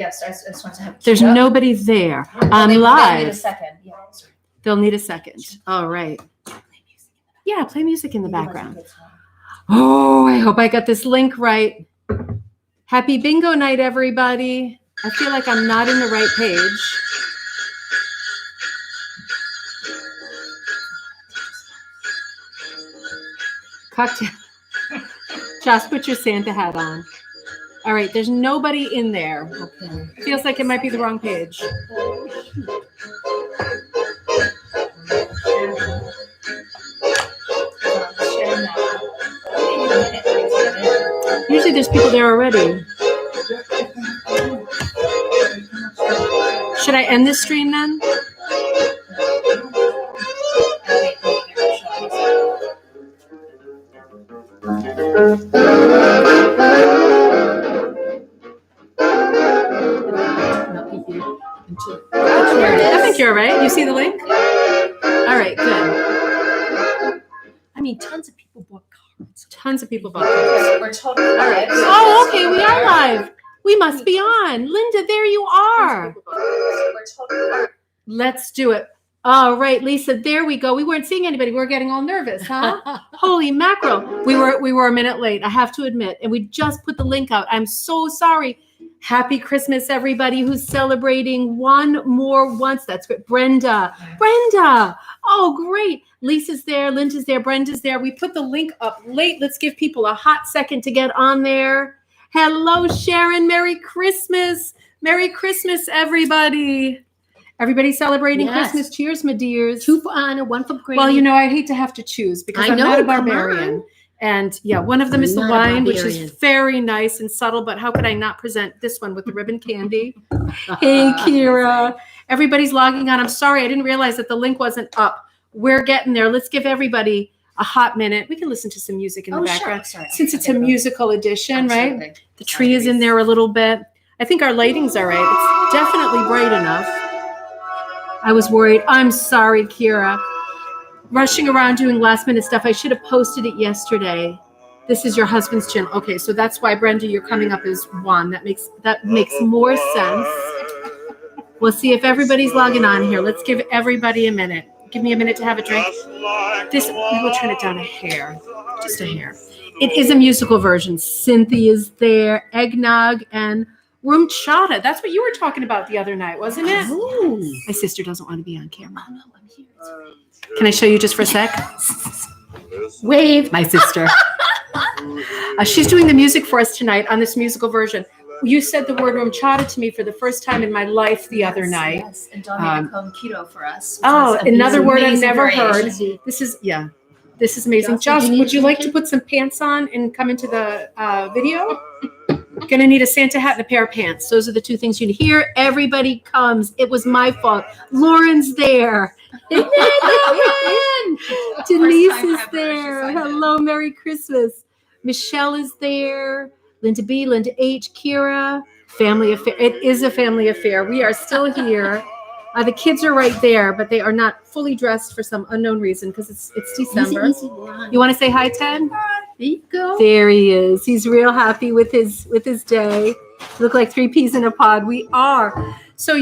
Yes, I just want to have. There's nobody there. I'm live. They'll need a second. Yeah. They'll need a second. All right. Yeah, play music in the background. Oh, I hope I got this link right. Happy bingo night, everybody. I feel like I'm not in the right page. Cocktail. Josh, put your Santa hat on. All right, there's nobody in there. Okay. Feels like it might be the wrong page. Usually there's people there already. Should I end this stream then? I think you're right. You see the link? All right, good. I mean, tons of people bought cards. Tons of people bought cards. We're totally live. Oh, okay, we are live. We must be on. Linda, there you are. We're totally live. Let's do it. All right, Lisa, there we go. We weren't seeing anybody. We were getting all nervous, huh? Holy mackerel. We were a minute late, I have to admit. And we just put the link out. I'm so sorry. Happy Christmas, everybody who's celebrating one more once. That's great. Brenda. Oh, great. Lisa's there. Linda's there. Brenda's there. We put the link up late. Let's give people a hot second to get on there. Hello, Sharon. Merry Christmas. Merry Christmas, everybody. Everybody celebrating Christmas. Cheers, my dears. 2 for Anna, 1 for Granny. Well, you know, I hate to have to choose because I'm not a barbarian. And yeah, one of them is the wine, which is very nice and subtle, but how could I not present this one with the ribbon candy? Hey, Kira. Everybody's logging on. I'm sorry. I didn't realize that the link wasn't up. We're getting there. Let's give everybody a hot minute. We can listen to some music in the background. Sure. Since it's a musical edition, Absolutely. right? The tree is in there a little bit. I think our lighting's all right. It's definitely bright enough. I was worried. I'm sorry, Kira. Rushing around doing last minute stuff. I should have posted it yesterday. This is your husband's channel. Okay, so that's why, Brenda, you're coming up as one. That makes more sense. We'll see if everybody's logging on here. Let's give everybody a minute. Give me a minute to have a drink. We will turn it down a hair. Just a hair. It is a musical version. Cynthia's there, eggnog, and rum chata. That's what you were talking about the other night, wasn't it? Ooh. My sister doesn't want to be on camera. Oh, no, I'm here. Can I show you just for a sec? Wave. My sister. She's doing the music for us tonight on this musical version. You said the word rum chata to me for the first time in my life the other night. Yes, and Dominic home keto for us. Oh, another word I've never heard. variation. This is amazing. Josh, would you like to put some pants on and come into the video? Gonna need a Santa hat and a pair of pants. Those are the two things you need. Here, everybody comes. It was my fault. Lauren's there. Denise is there. Hello, Merry Christmas. Michelle is there. Linda B, Linda H, Kira. Family affair. It is a family affair. We are still here. The kids are right there, but they are not fully dressed for some unknown reason because it's December. You want to say hi, Ted? There you go. There he is. He's real happy with his day. Look like 3 peas in a pod. We are. So,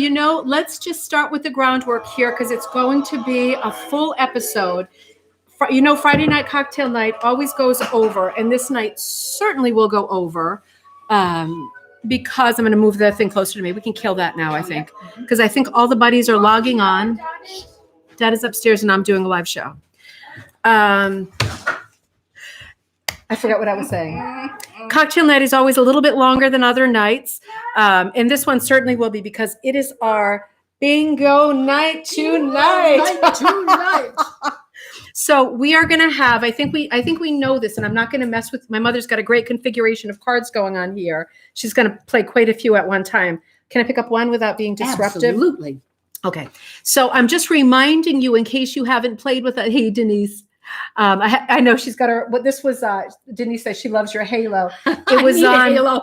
let's just start with the groundwork here because it's going to be a full episode. Friday night cocktail night always goes over, and this night certainly will go over because I'm going to move that thing closer to me. We can kill that now, I think, because I think all the buddies are logging on. Dad is upstairs, and I'm doing a live show. I forgot what I was saying. Cocktail night is always a little bit longer than other nights. And this one certainly will be because it is our bingo night tonight. So we are going to have, I think we know this, and I'm not going to mess with, my mother's got a great configuration of cards going on here. She's going to play quite a few at one time. Can I pick up one without being disruptive? Absolutely. Okay. So I'm just reminding you in case you haven't played with it. Hey, Denise. I know she's got her. What this was? Denise says she loves your halo. It was on halo.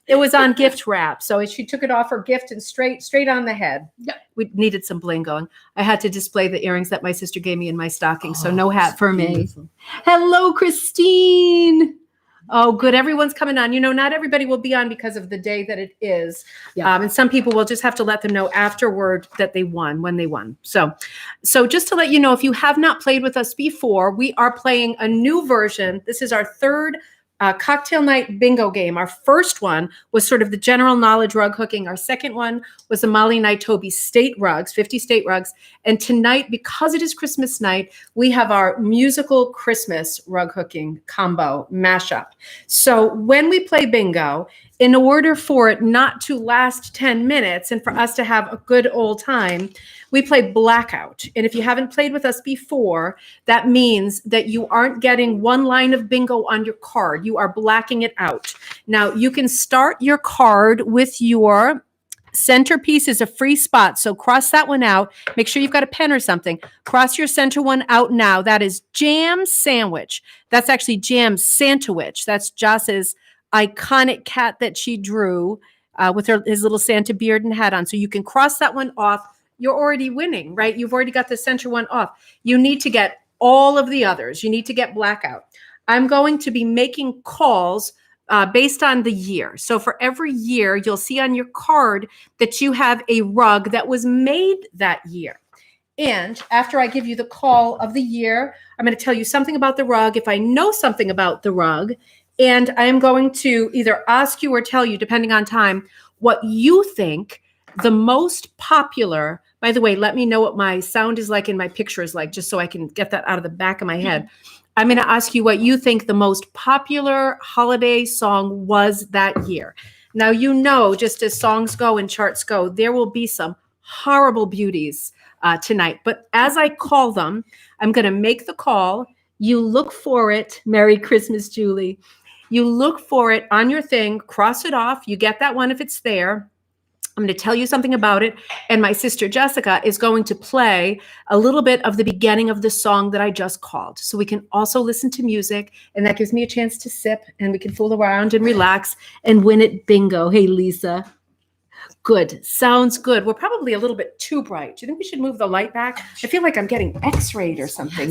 It was on gift wrap, so she took it off her gift and straight on the head. Yep. We needed some bling going. I had to display the earrings that my sister gave me in my stocking, so no hat for me. Beautiful. Hello, Christine. Oh, good. Everyone's coming on. Not everybody will be on because of the day that it is. Yeah. And some people will just have to let them know afterward that they won, when they won. So just to let you know, if you have not played with us before, we are playing a new version. This is our third cocktail night bingo game. Our first one was sort of the general knowledge rug hooking. Our second one was the Molly and Toby state rugs, 50 state rugs. And tonight, because it is Christmas night, we have our musical Christmas rug hooking combo mashup. So when we play bingo, in order for it not to last 10 minutes and for us to have a good old time, we play blackout. And if you haven't played with us before, that means that you aren't getting one line of bingo on your card. You are blacking it out. Now, you can start your card with your centerpiece is a free spot. So cross that one out. Make sure you've got a pen or something. Cross your center one out now. That is jam sandwich. That's actually jam sandwich. That's Joss's iconic cat that she drew with his little Santa beard and hat on. So you can cross that one off. You're already winning, right? You've already got the center one off. You need to get all of the others. You need to get blackout. I'm going to be making calls based on the year. So for every year, you'll see on your card that you have a rug that was made that year. And after I give you the call of the year, I'm going to tell you something about the rug. If I know something about the rug, and I am going to either ask you or tell you, depending on time, what you think the most popular, by the way, let me know what my sound is like and my picture is like, just so I can get that out of the back of my head. I'm going to ask you what you think the most popular holiday song was that year. Now, just as songs go and charts go, there will be some horrible beauties tonight. But as I call them, I'm going to make the call. You look for it. Merry Christmas, Julie. You look for it on your thing, cross it off. You get that one if it's there. I'm going to tell you something about it. And my sister Jessica is going to play a little bit of the beginning of the song that I just called. So we can also listen to music. And that gives me a chance to sip and we can fool around and relax and win at bingo. Hey, Lisa. Good. Sounds good. We're probably a little bit too bright. Do you think we should move the light back? I feel like I'm getting X-rayed or something,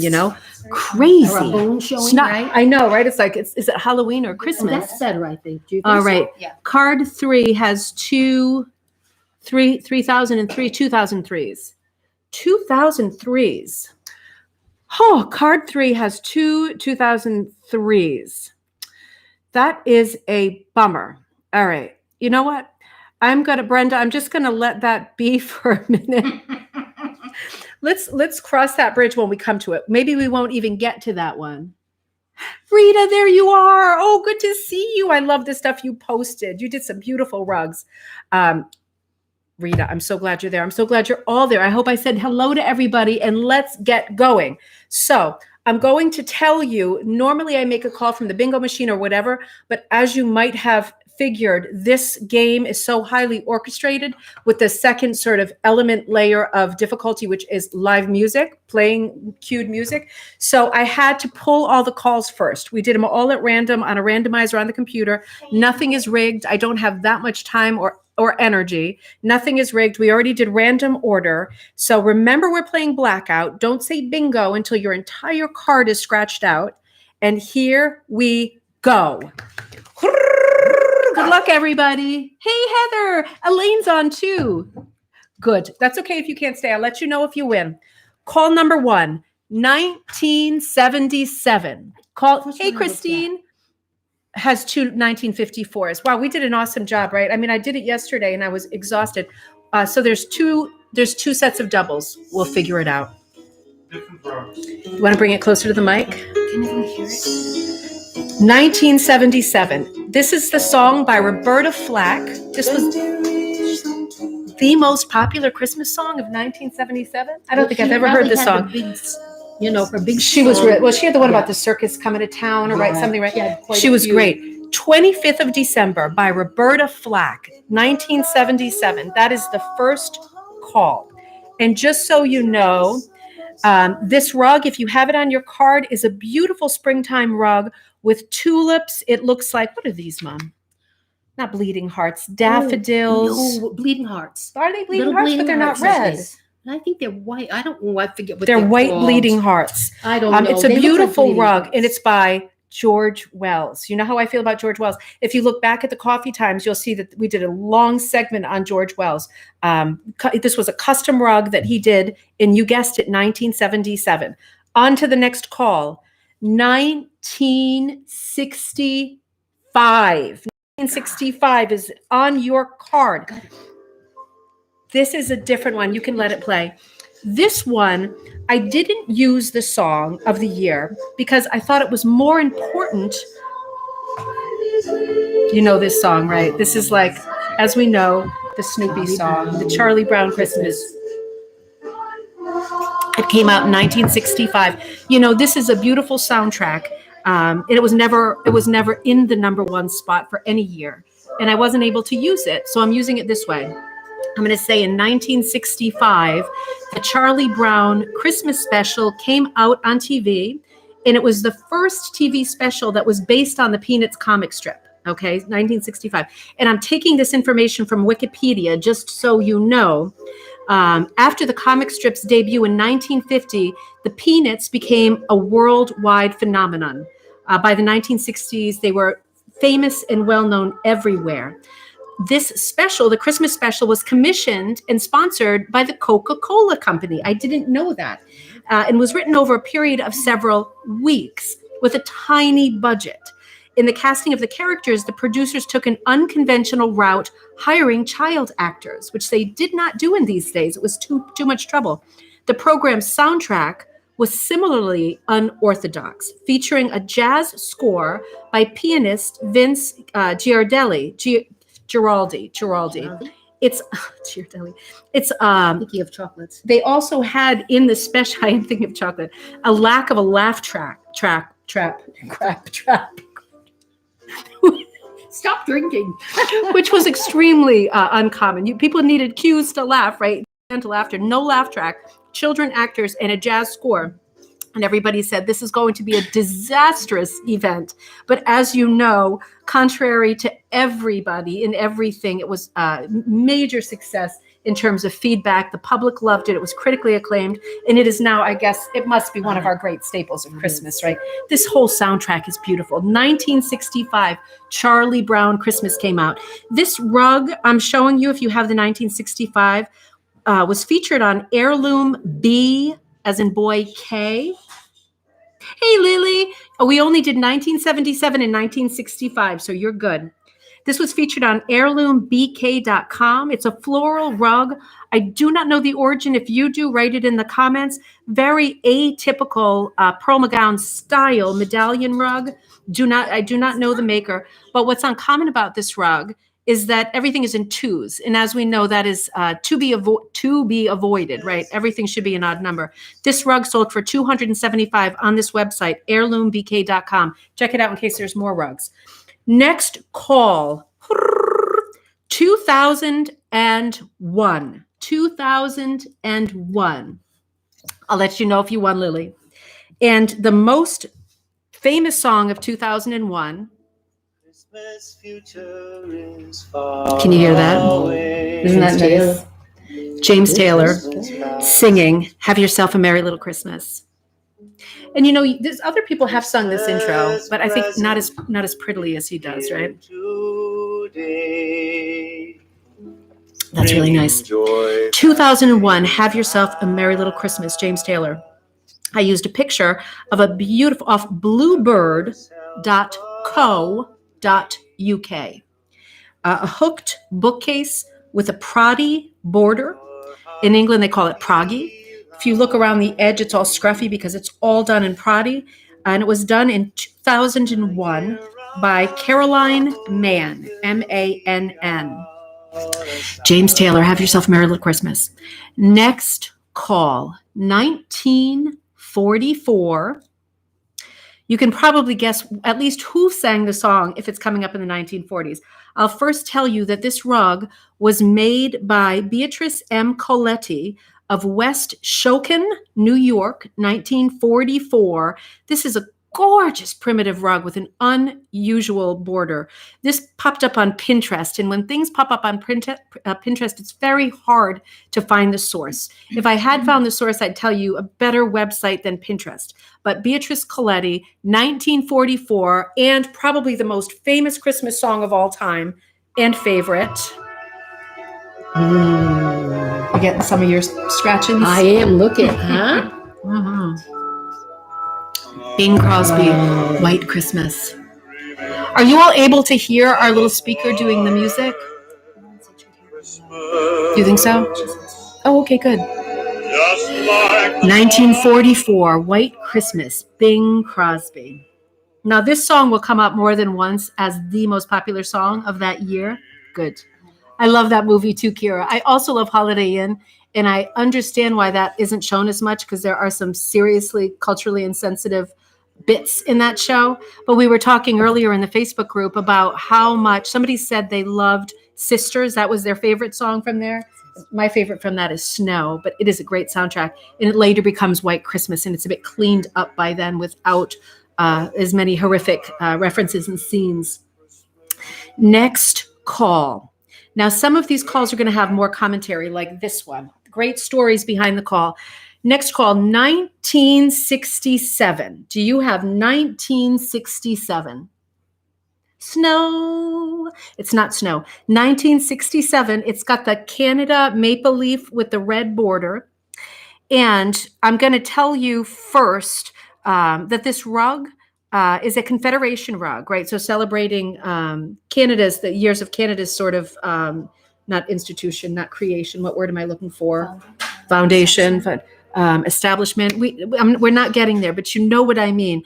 Crazy. Or a bone showing, It's not- right? I know, right? It's like, is it Halloween or Oh, Christmas? that's better, I think. Do you think All so? right. Yeah. Card 3 has 3,003, 2003s. 2003s. Oh, card 3 has 2003s. That is a bummer. All right. You know what? Brenda, I'm just going to let that be for a minute. Let's cross that bridge when we come to it. Maybe we won't even get to that one. Rita, there you are. Oh, good to see you. I love the stuff you posted. You did some beautiful rugs. Rita, I'm so glad you're there. I'm so glad you're all there. I hope I said hello to everybody and let's get going. So I'm going to tell you, normally I make a call from the bingo machine or whatever, but as you might have figured, this game is so highly orchestrated with the second sort of element layer of difficulty, which is live music, playing cued music. So I had to pull all the calls first. We did them all at random on a randomizer on the computer. Nothing is rigged. I don't have that much time or energy. Nothing is rigged. We already did random order. So remember, we're playing blackout. Don't say bingo until your entire card is scratched out. And here we go. Good luck, everybody. Hey, Heather. Elaine's on too. Good. That's okay if you can't stay. I'll let you know if you win. Call number 1, 1977. Hey, Christine. Has 2 1954s. Wow, we did an awesome job, right? I mean, I did it yesterday and I was exhausted. So there's two sets of doubles. We'll figure it out. You want to bring it closer to the mic? Can everyone hear it? 1977. This is the song by Roberta Flack. This was the most popular Christmas song of 1977. I don't think I've ever heard this song. For big. She was she had the one about the circus coming to town or something, right? She was great. 25th of December by Roberta Flack, 1977. That is the first call. And just so you know, this rug, if you have it on your card, is a beautiful springtime rug with tulips. It looks like, what are these, Mom? Not bleeding hearts, daffodils. No, bleeding hearts. Are they bleeding Little hearts? bleeding But they're not hearts, red. And I think they're white. I don't know. I forget what They're white called. bleeding hearts. I don't know. It's a They look like beautiful bleeding rug, hearts. and it's by George Wells. You know how I feel about George Wells. If you look back at the Coffee Times, you'll see that we did a long segment on George Wells. This was a custom rug that he did in, you guessed it, 1977. On to the next call. 1965. 1965 is on your card. This is a different one. You can let it play. This one, I didn't use the song of the year because I thought it was more important. You know this song, right? This is like, as we know, the Snoopy song, the Charlie Brown Christmas. It came out in 1965. You know, this is a beautiful soundtrack. It was never in the number one spot for any year. And I wasn't able to use it. So I'm using it this way. I'm going to say in 1965, the Charlie Brown Christmas special came out on TV, and it was the first TV special that was based on the Peanuts comic strip. Okay, 1965. And I'm taking this information from Wikipedia just so you know. After the comic strip's debut in 1950, the Peanuts became a worldwide phenomenon. By the 1960s, they were famous and well-known everywhere. This special, the Christmas special, was commissioned and sponsored by the Coca-Cola Company. I didn't know that. And was written over a period of several weeks with a tiny budget. In the casting of the characters, the producers took an unconventional route, hiring child actors, which they did not do in these days. It was too much trouble. The program's soundtrack was similarly unorthodox, featuring a jazz score by pianist Vince Giraldi. It's Girardelli. It's Thinking of chocolates. They also had in the special. I'm thinking of chocolate. A lack of a laugh trap. Stop drinking. Which was extremely uncommon. People needed cues to laugh, right? To laughter. No laugh track. Children actors and a jazz score. And everybody said this is going to be a disastrous event. But as you know, contrary to everybody and everything, it was a major success in terms of feedback. The public loved it. It was critically acclaimed. And it is now, I guess, it must be one of our great staples of Christmas, right? This whole soundtrack is beautiful. 1965, Charlie Brown Christmas came out. This rug I'm showing you, if you have the 1965, was featured on Heirloom B, as in boy K. Hey, Lily. Oh, we only did 1977 and 1965, so you're good. This was featured on heirloombk.com. It's a floral rug. I do not know the origin. If you do, write it in the comments. Very atypical Pearl McGowan style medallion rug. I do not know the maker. But what's uncommon about this rug is that everything is in twos. And as we know, that is to be avoided, right? Everything should be an odd number. This rug sold for $275 on this website, heirloombk.com. Check it out in case there's more rugs. Next call, 2001. 2001. I'll let you know if you won, Lily. And the most famous song of 2001. Can you hear that? Isn't that nice? James Taylor singing "Have Yourself a Merry Little Christmas." And you know, there's other people have sung this intro, but I think not as prettily as he does, right? That's really nice. 2001, "Have Yourself a Merry Little Christmas," James Taylor. I used a picture of a beautiful off bluebird.co.uk. A hooked bookcase with a Proddy border. In England, they call it Proggy. If you look around the edge, it's all scruffy because it's all done in Proddy. And it was done in 2001 by Caroline Mann, Mann. James Taylor, "Have Yourself a Merry Little Christmas." Next call, 1944. You can probably guess at least who sang the song if it's coming up in the 1940s. I'll first tell you that this rug was made by Beatrice M. Coletti of West Shoken, New York, 1944. This is a gorgeous primitive rug with an unusual border. This popped up on Pinterest. And when things pop up on Pinterest, it's very hard to find the source. If I had found the source, I'd tell you a better website than Pinterest. But Beatrice Coletti, 1944, and probably the most famous Christmas song of all time and favorite. You getting some of your scratchings? I am looking, huh? Bing Crosby, White Christmas. Are you all able to hear our little speaker doing the music? Do you think so? Oh, okay, good. 1944, White Christmas, Bing Crosby. Now, this song will come up more than once as the most popular song of that year. Good. I love that movie too, Kira. I also love Holiday Inn, and I understand why that isn't shown as much because there are some seriously culturally insensitive bits in that show. But we were talking earlier in the Facebook group about how much somebody said they loved Sisters. That was their favorite song from there. My favorite from that is Snow, but it is a great soundtrack. And it later becomes White Christmas, and it's a bit cleaned up by then without as many horrific references and scenes. Next call. Now, some of these calls are going to have more commentary like this one. Great stories behind the call. Next call, 1967. Do you have 1967? Snow. It's not snow. 1967. It's got the Canada maple leaf with the red border. And I'm going to tell you first that this rug is a Confederation rug, right? So celebrating the years of Canada's sort of, not institution, not creation. What word am I looking for? Foundation, but establishment. We're not getting there, but you know what I mean.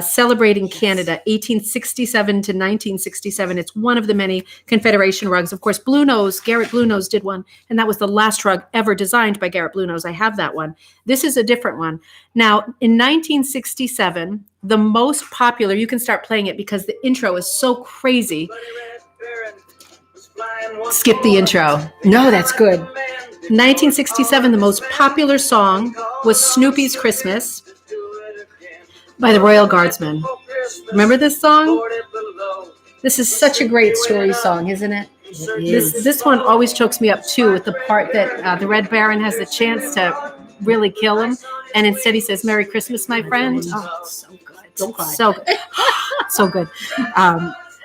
Celebrating Canada, 1867 to 1967. It's one of the many Confederation rugs. Of course, Garrett Bluenose did one, and that was the last rug ever designed by Garrett Bluenose. I have that one. This is a different one. Now, in 1967, the most popular, you can start playing it because the intro is so crazy. Skip the intro. No, that's good. 1967, the most popular song was Snoopy's Christmas by the Royal Guardsmen. Remember this song? This is such a great story song, isn't it? This one always chokes me up too, with the part that the Red Baron has the chance to really kill him, and instead he says, "Merry Christmas, my friend." Oh, so good. Don't cry. So good. So good.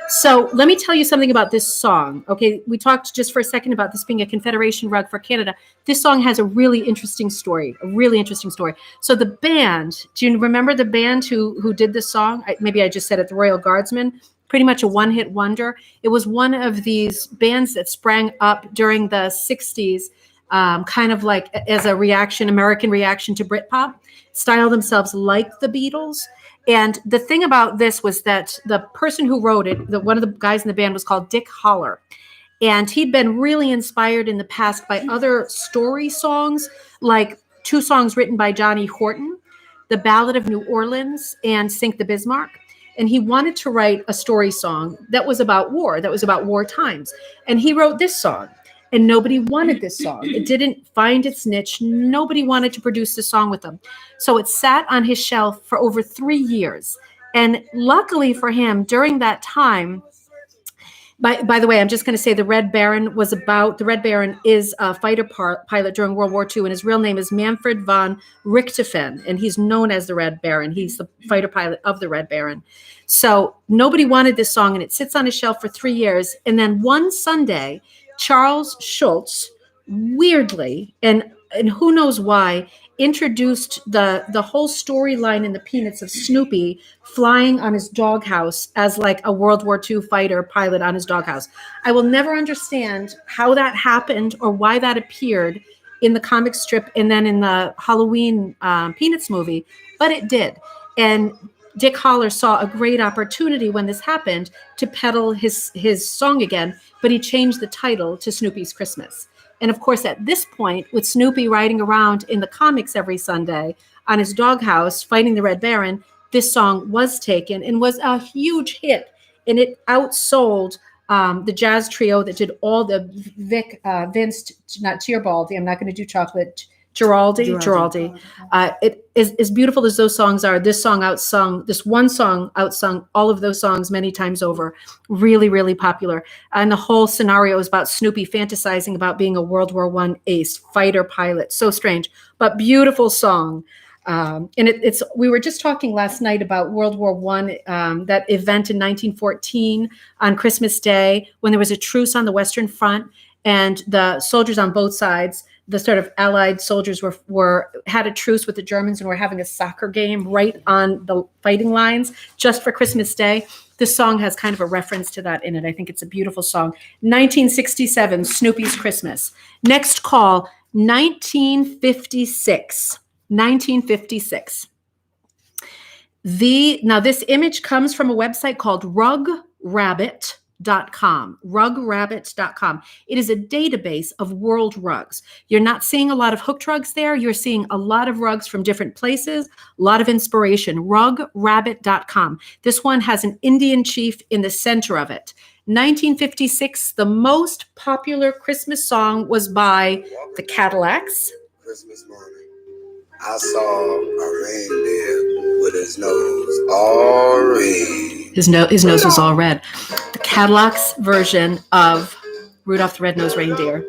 So let me tell you something about this song. Okay, we talked just for a second about this being a Confederation rug for Canada. This song has a really interesting story, So the band, do you remember the band who did this song? Maybe I just said it, the Royal Guardsmen, pretty much a one-hit wonder. It was one of these bands that sprang up during the 60s, kind of like as a American reaction to Britpop, styled themselves like the Beatles. And the thing about this was that the person who wrote it, one of the guys in the band was called Dick Holler. And he'd been really inspired in the past by other story songs, like two songs written by Johnny Horton, The Ballad of New Orleans and Sink the Bismarck. And he wanted to write a story song that was about war, that was about war times. And he wrote this song. And nobody wanted this song. It didn't find its niche. Nobody wanted to produce this song with him. So it sat on his shelf for over 3 years. And luckily for him, during that time, by the way, I'm just going to say the Red Baron is a fighter pilot during World War II, and his real name is Manfred von Richthofen, and he's known as the Red Baron. He's the fighter pilot of the Red Baron. So nobody wanted this song, and it sits on his shelf for 3 years. And then one Sunday, Charles Schulz, weirdly, and who knows why, introduced the whole storyline in the Peanuts of Snoopy flying on his doghouse as like a World War II fighter pilot on his doghouse. I will never understand how that happened or why that appeared in the comic strip and then in the Halloween Peanuts movie, but it did. And Dick Holler saw a great opportunity when this happened to peddle his song again, but he changed the title to Snoopy's Christmas. And of course, at this point, with Snoopy riding around in the comics every Sunday on his doghouse fighting the Red Baron, this song was taken and was a huge hit. And it outsold the jazz trio that did all the Vince, not Tierbaldi, I'm not going to do chocolate, Giraldi. It is as beautiful as those songs are. This one song outsung all of those songs many times over. Really, really popular. And the whole scenario is about Snoopy fantasizing about being a World War I ace, fighter pilot. So strange, but beautiful song. And we were just talking last night about World War I, that event in 1914 on Christmas Day when there was a truce on the Western Front, and the soldiers on both sides, the sort of Allied soldiers had a truce with the Germans and were having a soccer game right on the fighting lines just for Christmas Day. This song has kind of a reference to that in it. I think it's a beautiful song. 1967, Snoopy's Christmas. Next call, 1956. 1956. Now this image comes from a website called rugrabbit.com. Rugrabbit.com. It is a database of world rugs. You're not seeing a lot of hooked rugs there. You're seeing a lot of rugs from different places, a lot of inspiration. Rugrabbit.com. This one has an Indian chief in the center of it. 1956, the most popular Christmas song was by the Cadillacs. Christmas morning, I saw a reindeer with his nose all red. His nose was all red. The Cadillacs version of Rudolph the Red-Nosed Reindeer.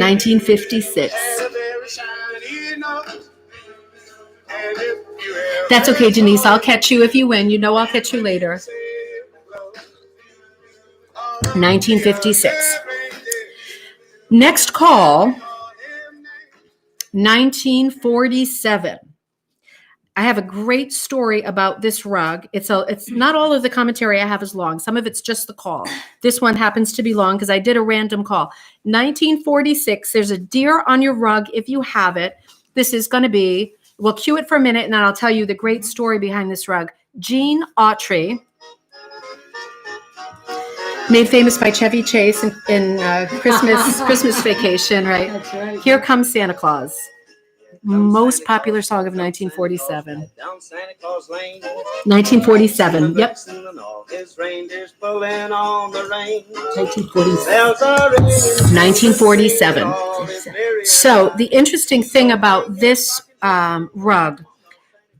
1956. That's okay, Denise. I'll catch you if you win. You know I'll catch you later. 1956. Next call, 1947. I have a great story about this rug. It's not all of the commentary I have is long. Some of it's just the call. This one happens to be long because I did a random call. 1946, there's a deer on your rug if you have it. This is going to be, we'll cue it for a minute and then I'll tell you the great story behind this rug. Gene Autry, made famous by Chevy Chase in Christmas Vacation, right? That's right. Here Comes Santa Claus. Most popular song of 1947. 1947, yep. 1947. So the interesting thing about this rug,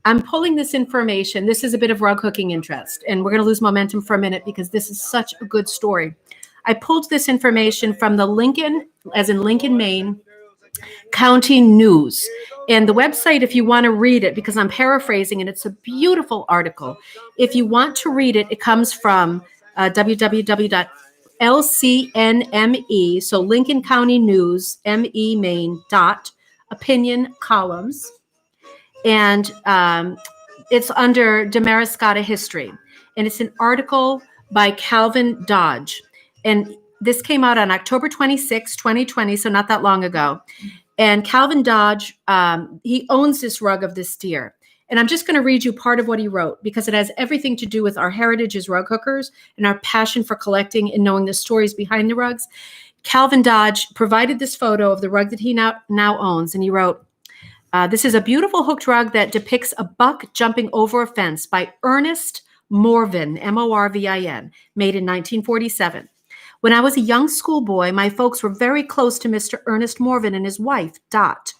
I'm pulling this information. This is a bit of rug hooking interest, and we're going to lose momentum for a minute because this is such a good story. I pulled this information from the Lincoln, as in Lincoln, Maine, County News. And the website, if you want to read it, because I'm paraphrasing and it's a beautiful article. If you want to read it, it comes from www.lcnme, so Lincoln County News, ME Maine, opinion columns. And it's under Damariscotta History. And it's an article by Calvin Dodge. And this came out on October 26, 2020, so not that long ago. And Calvin Dodge, he owns this rug of this deer. And I'm just going to read you part of what he wrote because it has everything to do with our heritage as rug hookers and our passion for collecting and knowing the stories behind the rugs. Calvin Dodge provided this photo of the rug that he now owns. And he wrote, this is a beautiful hooked rug that depicts a buck jumping over a fence by Ernest Morvin, Morvin, made in 1947. When I was a young schoolboy, my folks were very close to Mr. Ernest Morvin and his wife, Dot.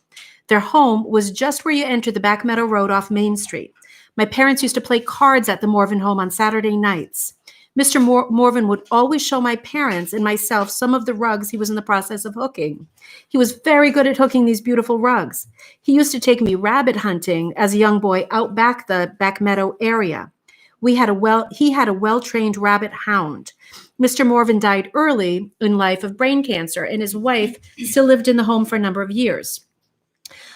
Their home was just where you enter the Back Meadow Road off Main Street. My parents used to play cards at the Morvin home on Saturday nights. Mr. Morvin would always show my parents and myself some of the rugs he was in the process of hooking. He was very good at hooking these beautiful rugs. He used to take me rabbit hunting as a young boy out back the Back Meadow area. He had a well-trained rabbit hound. Mr. Morvin died early in life of brain cancer, and his wife still lived in the home for a number of years.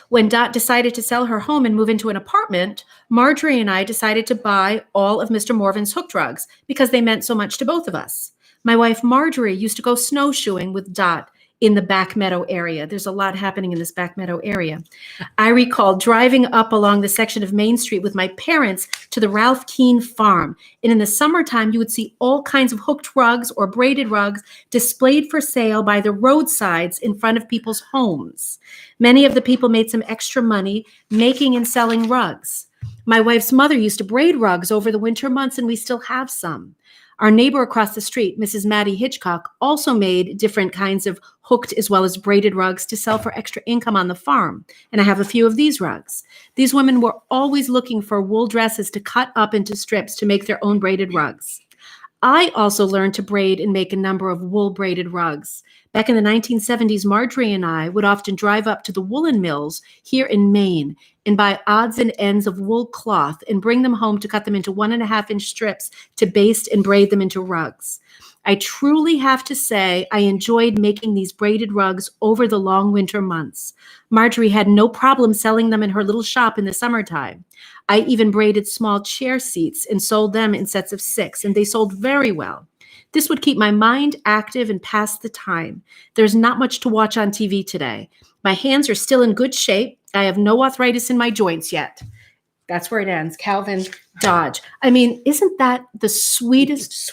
When Dot decided to sell her home and move into an apartment, Marjorie and I decided to buy all of Mr. Morvin's hooked rugs because they meant so much to both of us. My wife Marjorie used to go snowshoeing with Dot in the Back Meadow area. There's a lot happening in this Back Meadow area. I recall driving up along the section of Main Street with my parents to the Ralph Keene farm. And in the summertime, you would see all kinds of hooked rugs or braided rugs displayed for sale by the roadsides in front of people's homes. Many of the people made some extra money making and selling rugs. My wife's mother used to braid rugs over the winter months, and we still have some. Our neighbor across the street, Mrs. Mattie Hitchcock, also made different kinds of hooked as well as braided rugs to sell for extra income on the farm. And I have a few of these rugs. These women were always looking for wool dresses to cut up into strips to make their own braided rugs. I also learned to braid and make a number of wool braided rugs. Back in the 1970s, Marjorie and I would often drive up to the woolen mills here in Maine and buy odds and ends of wool cloth and bring them home to cut them into 1.5-inch strips to baste and braid them into rugs. I truly have to say I enjoyed making these braided rugs over the long winter months. Marjorie had no problem selling them in her little shop in the summertime. I even braided small chair seats and sold them in sets of 6, and they sold very well. This would keep my mind active and pass the time. There's not much to watch on TV today. My hands are still in good shape. I have no arthritis in my joints yet. That's where it ends. Calvin Dodge. I mean, isn't that the sweetest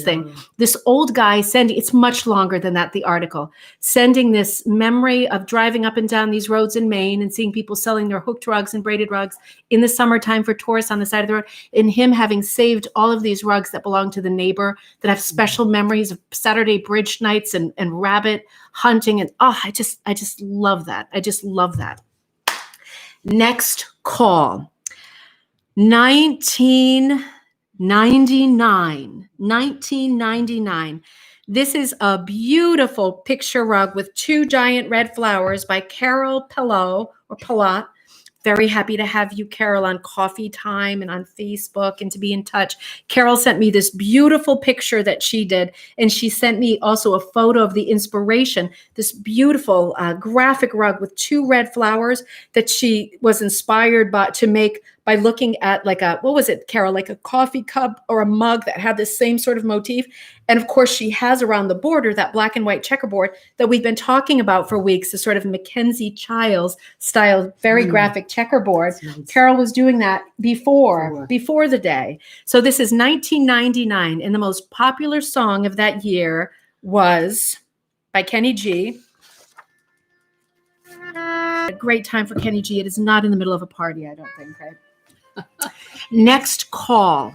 thing? This old guy sending, it's much longer than that, the article, sending this memory of driving up and down these roads in Maine and seeing people selling their hooked rugs and braided rugs in the summertime for tourists on the side of the road, and him having saved all of these rugs that belong to the neighbor that have special memories of Saturday bridge nights and rabbit hunting. And I just love that. I just love that. Next call, 1999. This is a beautiful picture rug with 2 giant red flowers by Carol Pellot. Very happy to have you, Carol, on Coffee Time and on Facebook and to be in touch. Carol sent me this beautiful picture that she did, and she sent me also a photo of the inspiration, this beautiful graphic rug with 2 red flowers that she was inspired to make by looking at like what was it, Carol, like a coffee cup or a mug that had the same sort of motif. And of course, she has around the border that black and white checkerboard that we've been talking about for weeks, the sort of Mackenzie Childs style, very graphic checkerboard. Nice. Carol was doing that before the day. So this is 1999, and the most popular song of that year was by Kenny G. A great time for Kenny G. It is not in the middle of a party, I don't think, right? Next call,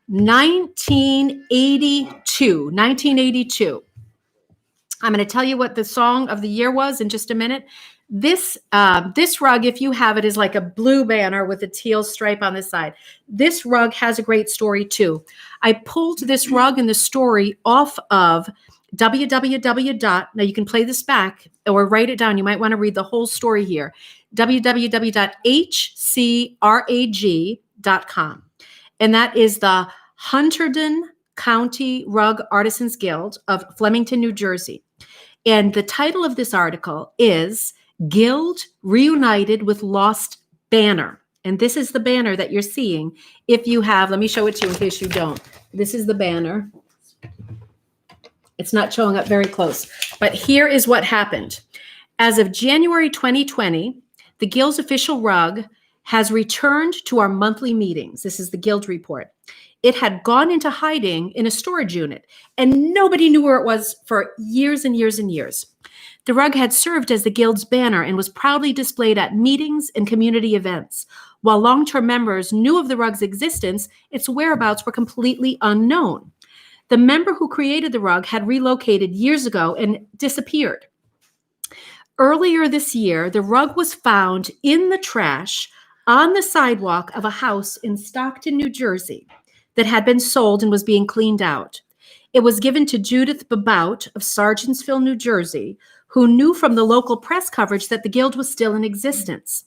1982. I'm going to tell you what the song of the year was in just a minute. This rug, if you have it, is like a blue banner with a teal stripe on the side. This rug has a great story too. I pulled this rug and the story off of now you can play this back or write it down. You might want to read the whole story here. www.hcrag.com. And that is the Hunterdon County Rug Artisans Guild of Flemington, New Jersey. And the title of this article is Guild Reunited with Lost Banner. And this is the banner that you're seeing. If you have, let me show it to you in case you don't. This is the banner. It's not showing up very close, but here is what happened. As of January 2020, the Guild's official rug has returned to our monthly meetings. This is the Guild report. It had gone into hiding in a storage unit, and nobody knew where it was for years and years and years. The rug had served as the Guild's banner and was proudly displayed at meetings and community events. While long-term members knew of the rug's existence, its whereabouts were completely unknown. The member who created the rug had relocated years ago and disappeared. Earlier this year, the rug was found in the trash on the sidewalk of a house in Stockton, New Jersey, that had been sold and was being cleaned out. It was given to Judith Babout of Sargentsville, New Jersey, who knew from the local press coverage that the Guild was still in existence.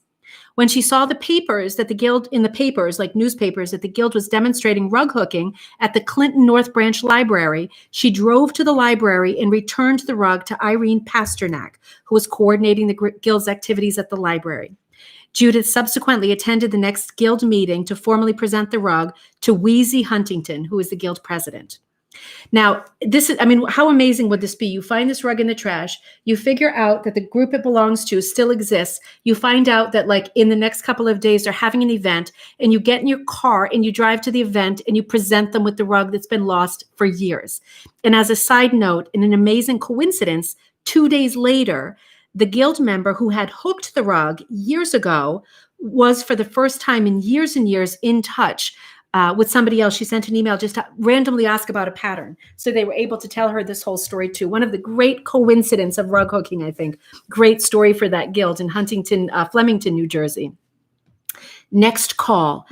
When she saw the papers that the Guild, in the papers, like newspapers, that the Guild was demonstrating rug hooking at the Clinton North Branch Library, she drove to the library and returned the rug to Irene Pasternak, who was coordinating the Guild's activities at the library. Judith subsequently attended the next Guild meeting to formally present the rug to Wheezy Huntington, who is the Guild president. Now, this is, how amazing would this be? You find this rug in the trash. You figure out that the group it belongs to still exists. You find out that like in the next couple of days, they're having an event, and you get in your car and you drive to the event and you present them with the rug that's been lost for years. And as a side note, in an amazing coincidence, 2 days later, the Guild member who had hooked the rug years ago was for the first time in years and years in touch with somebody else. She sent an email just to randomly ask about a pattern. So they were able to tell her this whole story too. One of the great coincidences of rug hooking, I think. Great story for that guild in Flemington, New Jersey. Next call.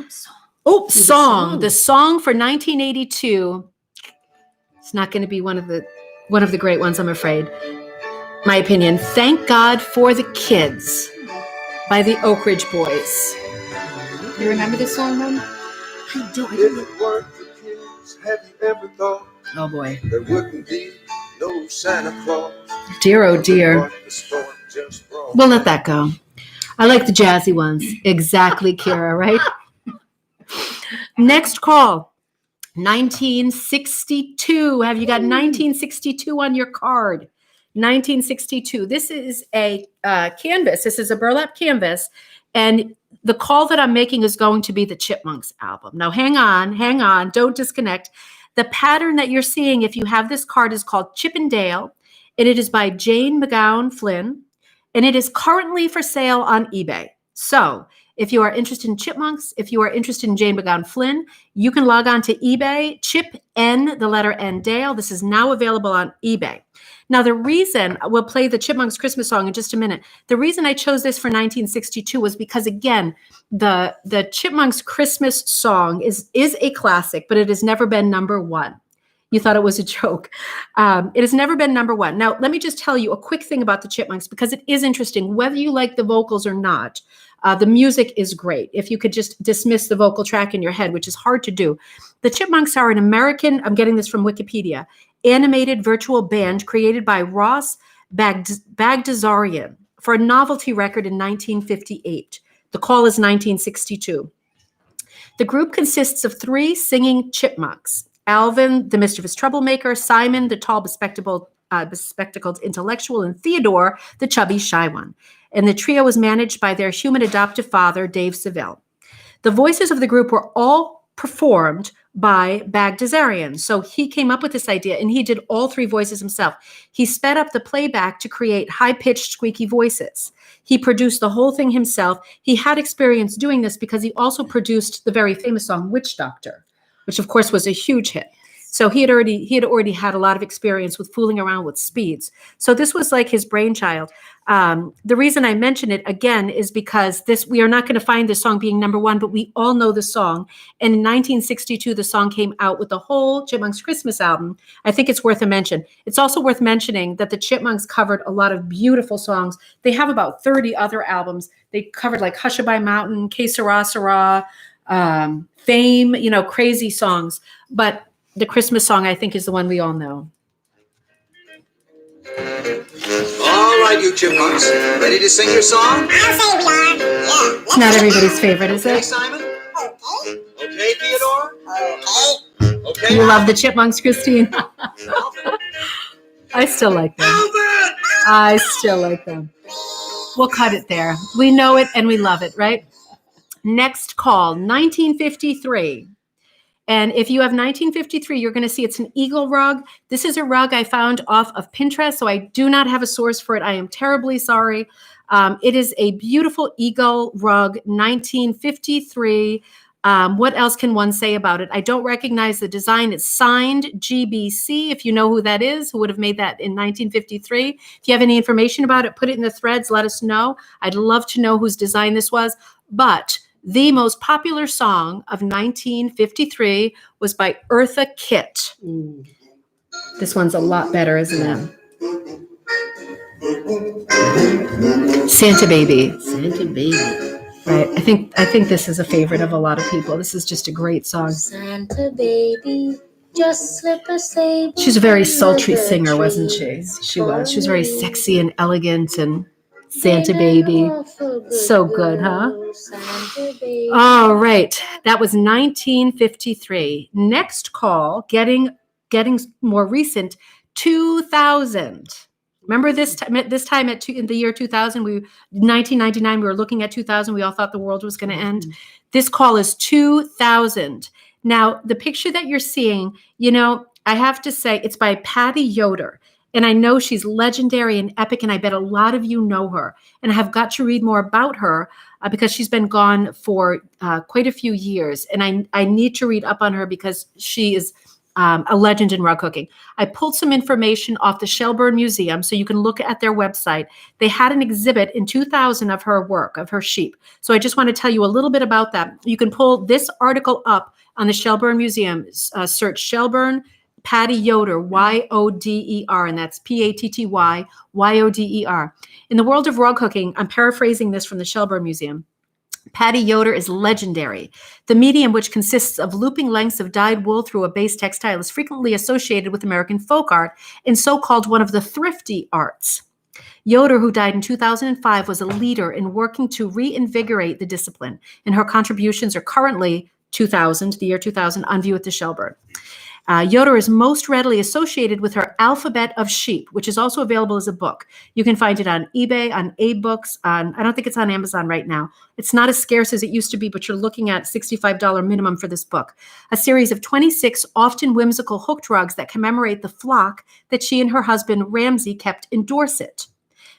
Oh, song. The song for 1982. It's not going to be one of the great ones, I'm afraid. My opinion. Thank God for the Kids by the Oak Ridge Boys. You remember this song, Mom? I don't. If it weren't for kids, have you ever thought Oh boy. there wouldn't be no Santa Claus? Dear, oh dear. But the storm just brought We'll let that go. I like the jazzy ones. Exactly, Kira, right? Next call. 1962. Have you got 1962 on your card? 1962. This is a canvas. This is a burlap canvas. And the call that I'm making is going to be the Chipmunks album. Now, hang on. Don't disconnect. The pattern that you're seeing, if you have this card, is called Chip and Dale, and it is by Jane McGowan Flynn, and it is currently for sale on eBay. So if you are interested in Chipmunks, if you are interested in Jane McGowan Flynn, you can log on to eBay, Chip N, the letter N, Dale. This is now available on eBay. Now, the reason we'll play the Chipmunks Christmas song in just a minute. The reason I chose this for 1962 was because, again, the Chipmunks Christmas song is a classic, but it has never been number one. You thought it was a joke. It has never been number one. Now, let me just tell you a quick thing about the Chipmunks, because it is interesting. Whether you like the vocals or not, the music is great. If you could just dismiss the vocal track in your head, which is hard to do. The Chipmunks are an American, I'm getting this from Wikipedia, animated virtual band created by Ross Bagdasarian for a novelty record in 1958. The call is 1962. The group consists of 3 singing chipmunks: Alvin, the mischievous troublemaker; Simon, the tall, bespectacled intellectual; and Theodore, the chubby, shy one. And the trio was managed by their human adoptive father, Dave Seville. The voices of the group were all performed by Bagdasarian. So he came up with this idea, and he did all 3 voices himself. He sped up the playback to create high-pitched, squeaky voices. He produced the whole thing himself. He had experience doing this because he also produced the very famous song Witch Doctor, which of course was a huge hit. So he had already had a lot of experience with fooling around with speeds. So this was like his brainchild. The reason I mention it again is because we are not going to find this song being number one, but we all know the song. And in 1962, the song came out with the whole Chipmunks Christmas album. I think it's worth a mention. It's also worth mentioning that the Chipmunks covered a lot of beautiful songs. They have about 30 other albums. They covered like Hushabye Mountain, Que Sera Sera, Fame, crazy songs. But the Christmas song, I think, is the one we all know. All right, you chipmunks, ready to sing your song? I'll say we are. Yeah. It's not everybody's favorite, is Okay, it? Simon? Okay. Okay, Theodore? Okay. Okay, You love the Chipmunks, Christine? Alvin? I still like them. Alvin! I still like them. We'll cut it there. We know it and we love it, right? Next call, 1953. And if you have 1953, you're going to see it's an eagle rug. This is a rug I found off of Pinterest, so I do not have a source for it. I am terribly sorry. It is a beautiful eagle rug, 1953. What else can one say about it? I don't recognize the design. It's signed GBC, if you know who that is, who would have made that in 1953. If you have any information about it, put it in the threads. Let us know. I'd love to know whose design this was. But the most popular song of 1953 was by Eartha Kitt. This one's a lot better, isn't it? Santa Baby. Santa Baby. Right. I think this is a favorite of a lot of people. This is just a great song. Santa Baby, just slip a sable. She's a very sultry singer, wasn't she? She was. She was very sexy and elegant, and Santa Baby. So good, huh? Santa Baby. All right. That was 1953. Next call, getting more recent, 2000. Remember this time in the year 2000, 1999, we were looking at 2000. We all thought the world was going to end. This call is 2000. Now, the picture that you're seeing, I have to say it's by Patty Yoder. And I know she's legendary and epic, and I bet a lot of you know her. And I have got to read more about her. because she's been gone for quite a few years. And I need to read up on her because she is a legend in rug hooking. I pulled some information off the Shelburne Museum so you can look at their website. They had an exhibit in 2000 of her work, of her sheep. So I just want to tell you a little bit about that. You can pull this article up on the Shelburne Museum. Search Shelburne Patty Yoder, Yoder, and that's Patty Yoder. In the world of rug hooking, I'm paraphrasing this from the Shelburne Museum. Patty Yoder is legendary. The medium, which consists of looping lengths of dyed wool through a base textile, is frequently associated with American folk art and so-called one of the thrifty arts. Yoder, who died in 2005, was a leader in working to reinvigorate the discipline, and her contributions are currently the year 2000, on view at the Shelburne. Yoder is most readily associated with her Alphabet of Sheep, which is also available as a book. You can find it on eBay, on AbeBooks, I don't think it's on Amazon right now. It's not as scarce as it used to be, but you're looking at $65 minimum for this book. A series of 26 often whimsical hooked rugs that commemorate the flock that she and her husband Ramsey kept in Dorset.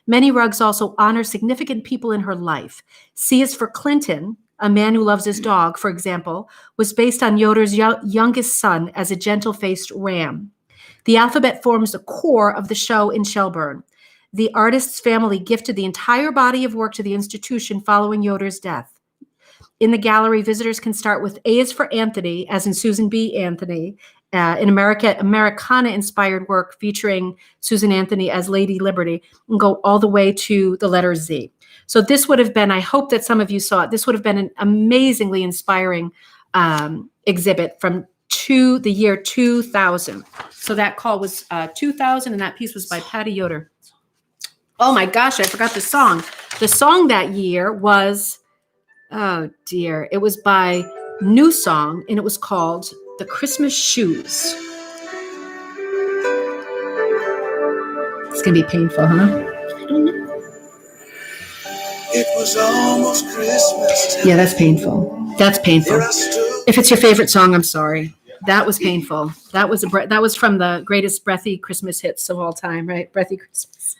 Many rugs also honor significant people in her life. C is for Clinton, A Man Who Loves His Dog, for example, was based on Yoder's youngest son as a gentle-faced ram. The alphabet forms the core of the show in Shelburne. The artist's family gifted the entire body of work to the institution following Yoder's death. In the gallery, visitors can start with A is for Anthony, as in Susan B. Anthony, an Americana-inspired work featuring Susan Anthony as Lady Liberty, and go all the way to the letter Z. So this would have been, I hope that some of you saw it, this would have been an amazingly inspiring exhibit from the year 2000. So that call was 2000, and that piece was by Patty Yoder. Oh my gosh, I forgot the song. The song that year was, oh dear, it was by New Song, and it was called The Christmas Shoes. It's going to be painful, huh? It was almost Christmas. Yeah, that's painful. That's painful. If it's your favorite song, I'm sorry. That was painful. That was from the greatest breathy Christmas hits of all time, right? Breathy Christmas.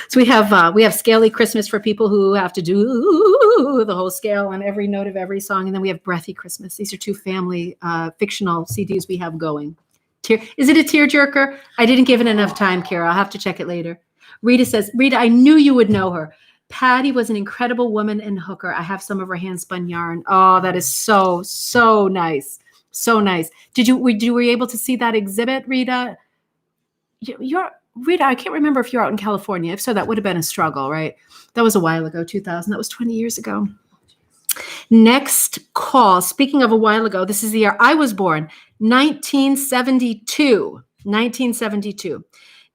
So we have scaly Christmas for people who have to do the whole scale on every note of every song, and then we have breathy Christmas. These are two family fictional CDs we have going. Is it a tearjerker? I didn't give it enough time, Kara. I'll have to check it later. Rita says, Rita, I knew you would know her. Patty was an incredible woman and hooker. I have some of her hand-spun yarn. Oh, that is so, so nice. So nice. Were you able to see that exhibit, Rita? Rita, I can't remember if you're out in California. If so, that would have been a struggle, right? That was a while ago, 2000. That was 20 years ago. Next call. Speaking of a while ago, this is the year I was born, 1972. 1972.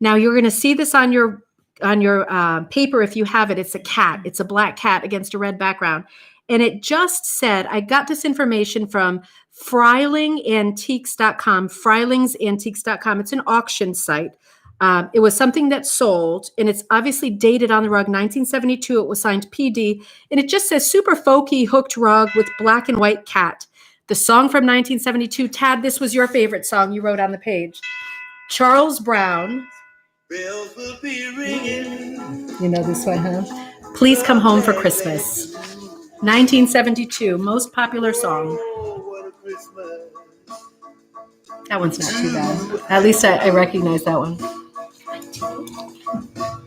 Now, you're going to see this on your paper if you have it. It's a cat. It's a black cat against a red background. And it just said, I got this information from Freilingantiques.com, Freilingsantiques.com. It's an auction site. It was something that sold, and it's obviously dated on the rug, 1972. It was signed PD, and it just says super folky hooked rug with black and white cat. The song from 1972, Tad, this was your favorite song you wrote on the page. Charles Brown. Bells will be ringing. You know this one, huh? Please Come Home for Christmas. 1972, most popular song. That one's not too bad. At least I recognize that one.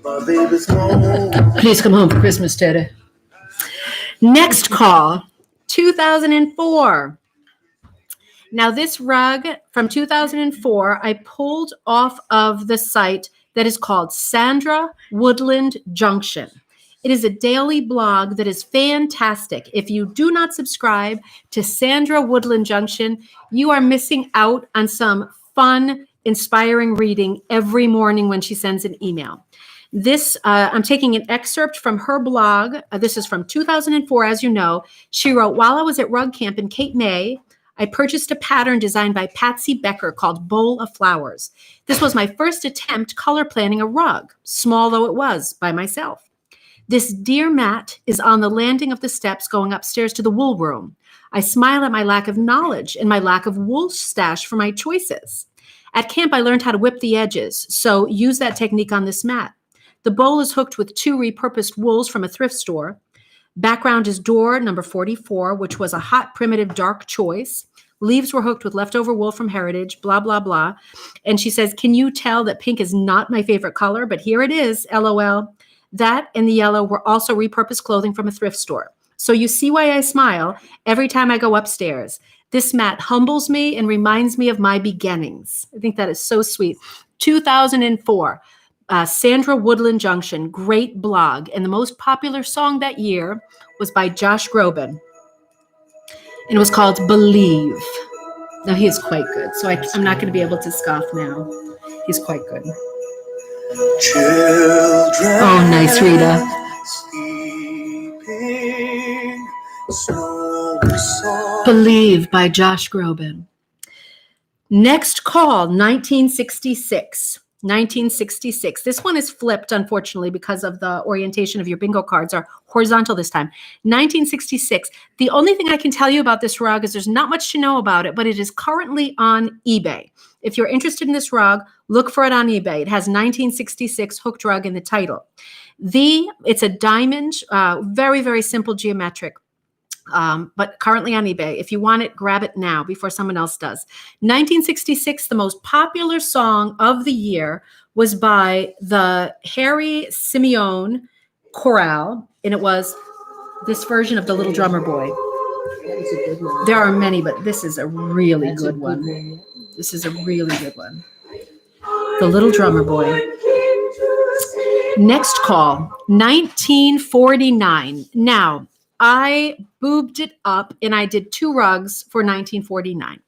My baby's home. Please come home for Christmas, Teddy. Next call, 2004. Now this rug from 2004, I pulled off of the site that is called Sandra Woodland Junction. It is a daily blog that is fantastic. If you do not subscribe to Sandra Woodland Junction, you are missing out on some fun, inspiring reading every morning when she sends an email. This, I'm taking an excerpt from her blog. This is from 2004, as you know. She wrote, while I was at Rug Camp in Cape May, I purchased a pattern designed by Patsy Becker called Bowl of Flowers. This was my first attempt color planning a rug, small though it was, by myself. This dear mat is on the landing of the steps going upstairs to the wool room. I smile at my lack of knowledge and my lack of wool stash for my choices. At camp, I learned how to whip the edges, so use that technique on this mat. The bowl is hooked with 2 repurposed wools from a thrift store. Background is door number 44, which was a hot, primitive, dark choice. Leaves were hooked with leftover wool from Heritage, blah, blah, blah. And she says, can you tell that pink is not my favorite color? But here it is, LOL. That and the yellow were also repurposed clothing from a thrift store. So you see why I smile every time I go upstairs. This mat humbles me and reminds me of my beginnings. I think that is so sweet. 2004, Sandra Woodland Junction, great blog. And the most popular song that year was by Josh Groban. And it was called Believe. Now, he is quite good. So I'm not going to be able to scoff now. He's quite good. Children. Oh, nice, Rita. Sleeping, slowly soft. Believe by Josh Groban. Next call, 1966. 1966. This one is flipped, unfortunately, because of the orientation of your bingo cards are horizontal this time. 1966. The only thing I can tell you about this rug is there's not much to know about it, but it is currently on eBay. If you're interested in this rug, look for it on eBay. It has 1966 hooked rug in the title. It's a diamond, very, very simple geometric. But currently on eBay. If you want it, grab it now before someone else does. 1966, the most popular song of the year was by the Harry Simeone Chorale, and it was this version of The Little Drummer Boy. There are many, but this is a really good one. This is a really good one. The Little Drummer Boy. Next call, 1949. Now, I boobed it up and I did 2 rugs for 1949.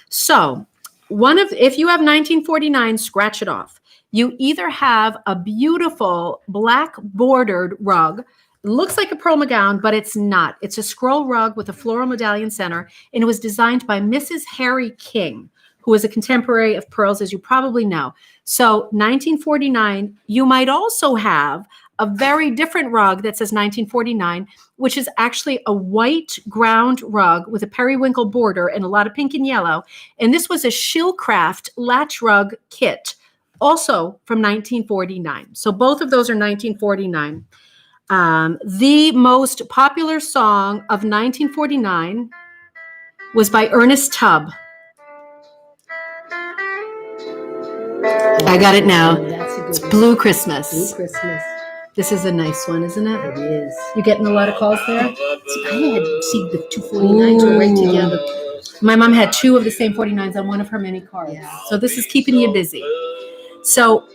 So if you have 1949, scratch it off. You either have a beautiful black bordered rug. It looks like a pearl gown, but it's not. It's a scroll rug with a floral medallion center, and it was designed by Mrs. Harry King, who is a contemporary of pearls, as you probably know. So 1949, you might also have a very different rug that says 1949, which is actually a white ground rug with a periwinkle border and a lot of pink and yellow. And this was a Shillcraft latch rug kit, also from 1949. So both of those are 1949. The most popular song of 1949 was by Ernest Tubb. I got it now. It's Blue Christmas. Blue Christmas. This is a nice one, isn't it? It is. You getting a lot of calls there? I had the 249s were right together. My mom had 2 of the same 49s on one of her many cards. Yeah. So this is keeping you busy. So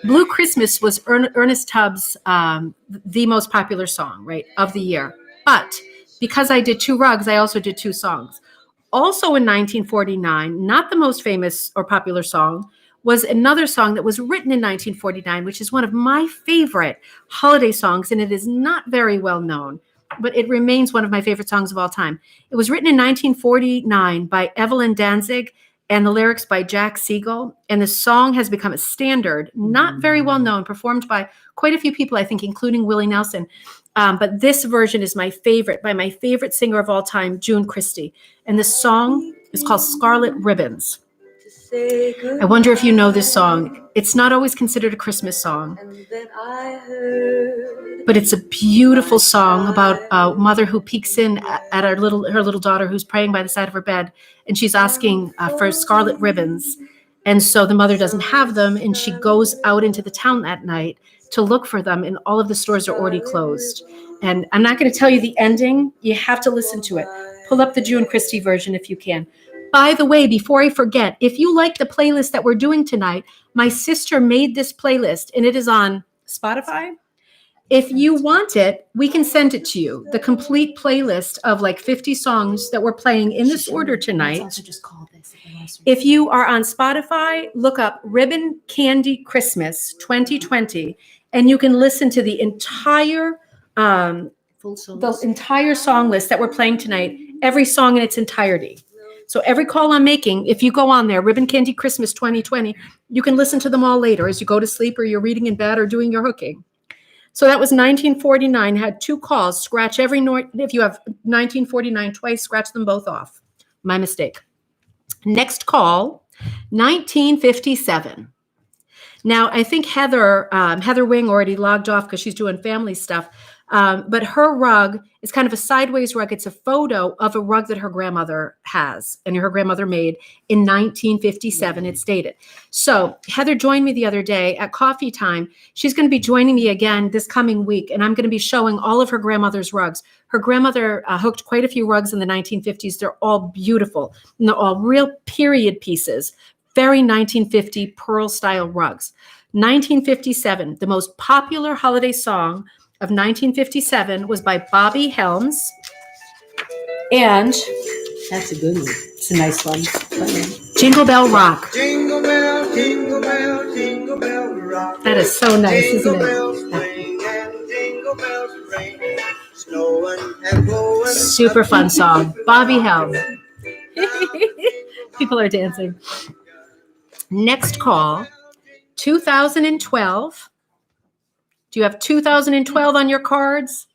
Blue Christmas was Ernest Tubb's the most popular song, right, of the year. But because I did 2 rugs, I also did 2 songs. Also in 1949, not the most famous or popular song, was another song that was written in 1949, which is one of my favorite holiday songs, and it is not very well known, but it remains one of my favorite songs of all time. It was written in 1949 by Evelyn Danzig and the lyrics by Jack Siegel, and the song has become a standard, not very well known, performed by quite a few people, I think, including Willie Nelson. But this version is my favorite, by my favorite singer of all time, June Christie. And the song is called Scarlet Ribbons. I wonder if you know this song. It's not always considered a Christmas song, but it's a beautiful song about a mother who peeks in at her little daughter who's praying by the side of her bed, and she's asking for scarlet ribbons. And so the mother doesn't have them, and she goes out into the town that night to look for them, and all of the stores are already closed. And I'm not going to tell you the ending. You have to listen to it. Pull up the June Christie version if you can. By the way, before I forget, if you like the playlist that we're doing tonight, my sister made this playlist, and it is on Spotify. If you want it, we can send it to you. The complete playlist of like 50 songs that we're playing in this order tonight. Also just call this. If you are on Spotify, look up Ribbon Candy Christmas 2020, and you can listen to the entire song list that we're playing tonight, every song in its entirety. So every call I'm making, if you go on there, Ribbon Candy Christmas 2020, you can listen to them all later as you go to sleep or you're reading in bed or doing your hooking. So that was 1949, had 2 calls. Scratch every note. If you have 1949 twice, scratch them both off. My mistake. Next call, 1957. Now, I think Heather Wing already logged off because she's doing family stuff. But her rug is kind of a sideways rug. It's a photo of a rug that her grandmother has and her grandmother made in 1957. It's dated. So Heather joined me the other day at coffee time. She's going to be joining me again this coming week, and I'm going to be showing all of her grandmother's rugs. Her grandmother hooked quite a few rugs in the 1950s. They're all beautiful, and they're all real period pieces, very 1950 pearl style rugs. 1957, the most popular holiday song of 1957 was by Bobby Helms, and That's a good one. it's a nice one. Jingle Bell Rock. Jingle bell, jingle bell, jingle bell rock. That is so nice, isn't Jingle it? bells ring and jingle bells ring. Snowing and blowing. Super fun song. Bobby Helms. People are dancing. Next call, 2012. Do you have 2012 on your cards?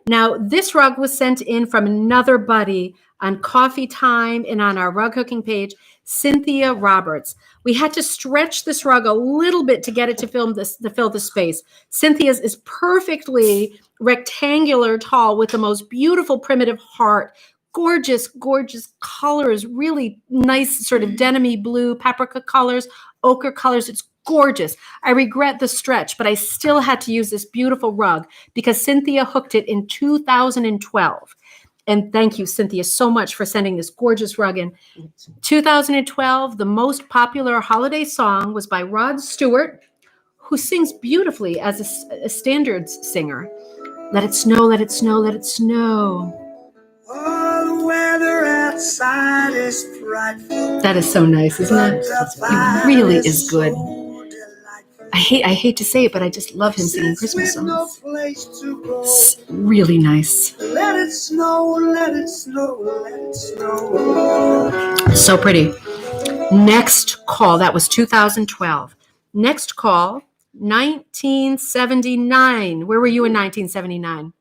Now, this rug was sent in from another buddy on Coffee Time and on our rug hooking page, Cynthia Roberts. We had to stretch this rug a little bit to get it to fill the space. Cynthia's is perfectly rectangular tall with the most beautiful primitive heart. Gorgeous, gorgeous colors, really nice sort of denim-y blue, paprika colors, ochre colors. It's gorgeous. I regret the stretch, but I still had to use this beautiful rug because Cynthia hooked it in 2012. And thank you, Cynthia, so much for sending this gorgeous rug in. 2012, the most popular holiday song was by Rod Stewart, who sings beautifully as a standards singer. Let it snow, let it snow, let it snow. Oh, the weather outside is frightful. That is so nice, isn't it? It really is good. I hate to say it, but I just love him singing Christmas songs. It's really nice. Let it snow, let it snow, let it snow. So pretty. Next call, that was 2012. Next call, 1979. Where were you in 1979?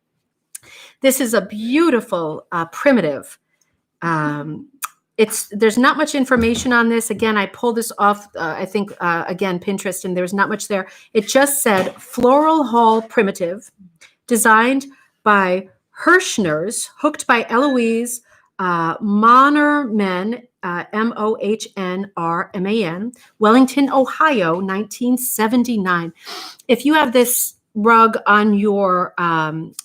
This is a beautiful primitive. There's not much information on this. Again, I pulled this off, again, Pinterest, and there's not much there. It just said Floral Hall Primitive, designed by Hirschners, hooked by Eloise Mohnrman, Mohnrman, Wellington, Ohio, 1979. If you have this rug on your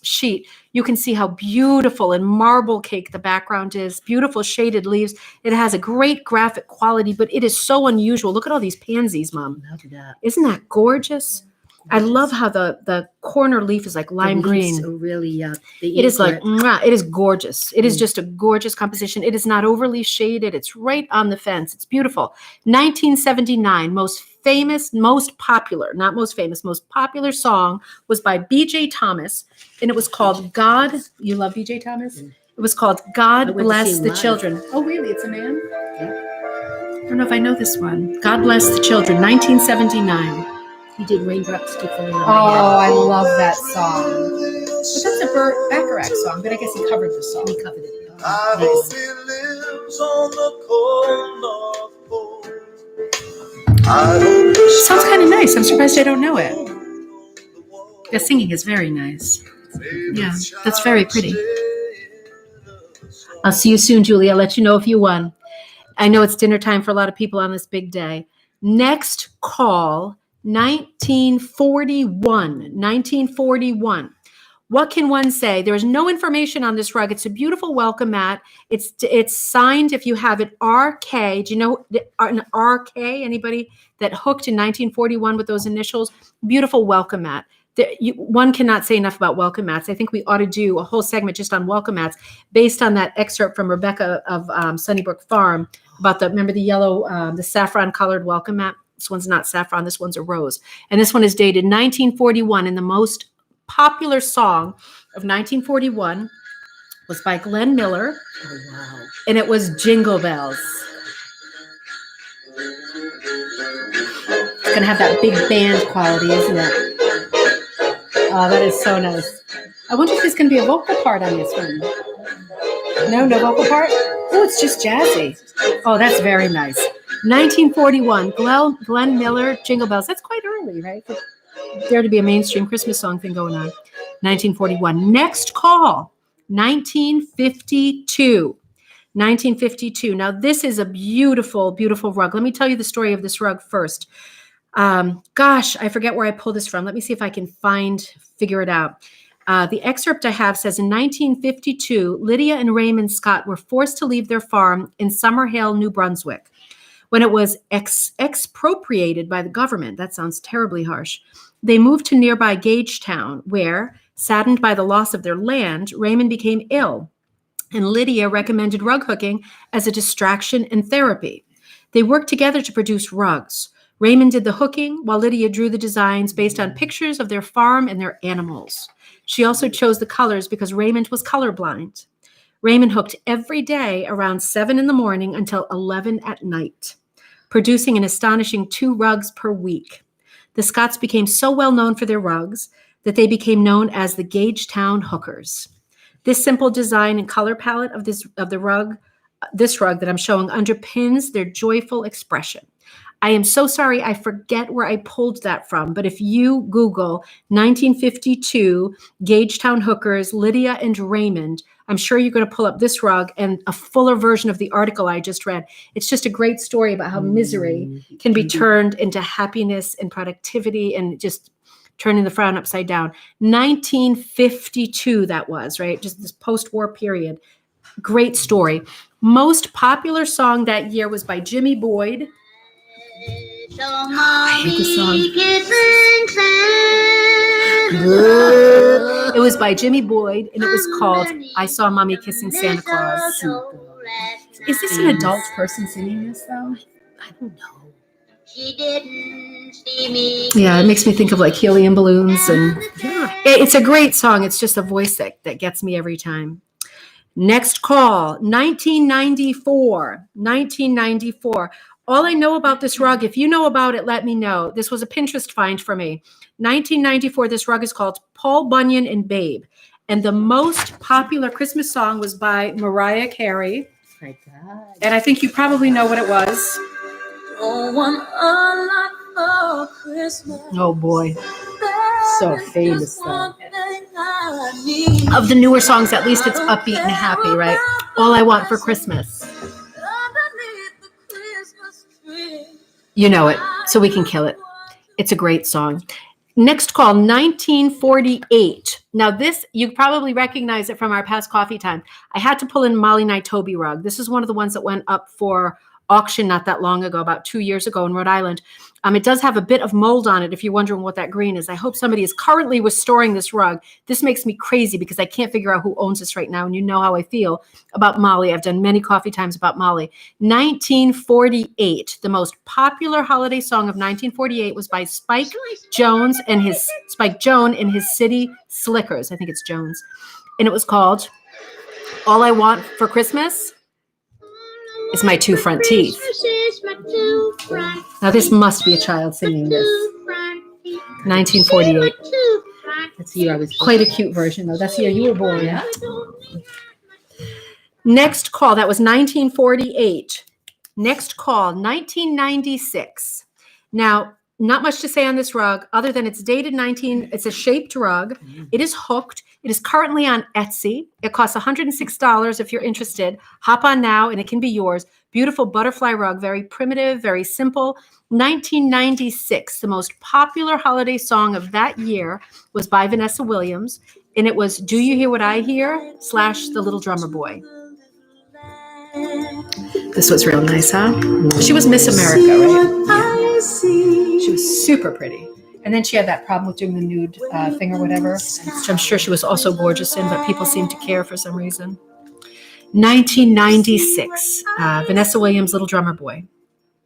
sheet, you can see how beautiful and marble cake the background is. Beautiful shaded leaves. It has a great graphic quality, but it is so unusual. Look at all these pansies, Mom. Look at that. Isn't that gorgeous? I love how the corner leaf is like lime green. Really, It is like, mwah, it is gorgeous. It is just a gorgeous composition. It is not overly shaded. It's right on the fence. It's beautiful. 1979, most popular song was by B.J. Thomas, and it was called God. You love B.J. Thomas? It was called God Bless the Children. Oh, really? It's a man? Yeah. I don't know if I know this one. God Bless the Children, 1979. He did Raindrops Keep Falling on My Oh, I love that song. But that's a Burt Bacharach song, but I guess he covered the song. Head. He covered it. I Nice. hope he lives on the cold North Pole. I hope he Sounds kind of nice. I'm surprised I don't know it. The singing is very nice. Yeah, that's very pretty. I'll see you soon, Julie. I'll let you know if you won. I know it's dinner time for a lot of people on this big day. Next call, 1941. What can one say? There is no information on this rug. It's a beautiful welcome mat. It's signed, if you have it, RK. Do you know an RK? Anybody that hooked in 1941 with those initials? Beautiful welcome mat. One cannot say enough about welcome mats. I think we ought to do a whole segment just on welcome mats based on that excerpt from Rebecca of Sunnybrook Farm about remember the yellow, the saffron colored welcome mat? This one's not saffron. This one's a rose. And this one is dated 1941, and the most popular song of 1941 was by Glenn Miller. Oh, wow. And it was Jingle Bells. It's going to have that big band quality, isn't it? Oh, that is so nice. I wonder if there's going to be a vocal part on this one. No vocal part? Oh, it's just jazzy. Oh, that's very nice. 1941, Glenn Miller, Jingle Bells. That's quite early, right? dare to be a mainstream Christmas song thing going on. 1941. Next call, 1952. 1952. Now, this is a beautiful, beautiful rug. Let me tell you the story of this rug first. Gosh, I forget where I pulled this from. Let me see if I can figure it out. The excerpt I have says in 1952, Lydia and Raymond Scott were forced to leave their farm in Summerhill, New Brunswick. When it was expropriated by the government, that sounds terribly harsh, they moved to nearby Gagetown, where, saddened by the loss of their land, Raymond became ill, and Lydia recommended rug hooking as a distraction and therapy. They worked together to produce rugs. Raymond did the hooking, while Lydia drew the designs based on pictures of their farm and their animals. She also chose the colors because Raymond was colorblind. Raymond hooked every day around 7 in the morning until 11 at night, producing an astonishing 2 rugs per week. The Scotts became so well known for their rugs that they became known as the Gagetown Hookers. This simple design and color palette of this rug that I'm showing underpins their joyful expression. I am so sorry, I forget where I pulled that from, but if you Google 1952 Gagetown Hookers, Lydia and Raymond, I'm sure you're going to pull up this rug and a fuller version of the article I just read. It's just a great story about how misery can be turned into happiness and productivity and just turning the frown upside down. 1952 that was, right? Just this post-war period. Great story. Most popular song that year was by Jimmy Boyd. I hate this song. It was by Jimmy Boyd, and it was called I Saw Mommy Kissing Santa Claus. Is this an adult person singing this, though? I don't know. She didn't see me. Yeah, it makes me think of like helium balloons. And it's a great song. It's just a voice that gets me every time. Next call, 1994. 1994. All I know about this rug, if you know about it, let me know. This was a Pinterest find for me. 1994, this rug is called Paul Bunyan and Babe. And the most popular Christmas song was by Mariah Carey. My God. And I think you probably know what it was. Oh boy. So famous though. Of the newer songs, at least it's upbeat and happy, right? All I Want for Christmas. You know it, so we can kill it. It's a great song. Next call, 1948. Now this, you probably recognize it from our past coffee time. I had to pull in Molly Nitobe rug. This is one of the ones that went up for auction not that long ago, about 2 years ago in Rhode Island. It does have a bit of mold on it if you're wondering what that green is. I hope somebody is currently restoring this rug. This makes me crazy because I can't figure out who owns this right now, and you know how I feel about Molly. I've done many coffee times about Molly. 1948, the most popular holiday song of 1948 was by Spike Joan and his City Slickers. I think it's Jones. And it was called All I Want for Christmas Is My Two Front Teeth. Now this must be a child singing this. 1948. That's the year I was Quite a cute version though. That's the year you were born. Yeah. Next call, that was 1948. Next call, 1996. Now, not much to say on this rug other than it's dated it's a shaped rug. It is hooked. It is currently on Etsy. It costs $106 if you're interested. Hop on now and it can be yours. Beautiful butterfly rug, very primitive, very simple. 1996, the most popular holiday song of that year was by Vanessa Williams, and it was Do You Hear What I Hear? / The Little Drummer Boy. This was real nice, huh? She was Miss America, right? She was super pretty. And then she had that problem with doing the nude thing or whatever, which I'm sure she was also gorgeous in, but people seem to care for some reason. 1996, Vanessa Williams, Little Drummer Boy.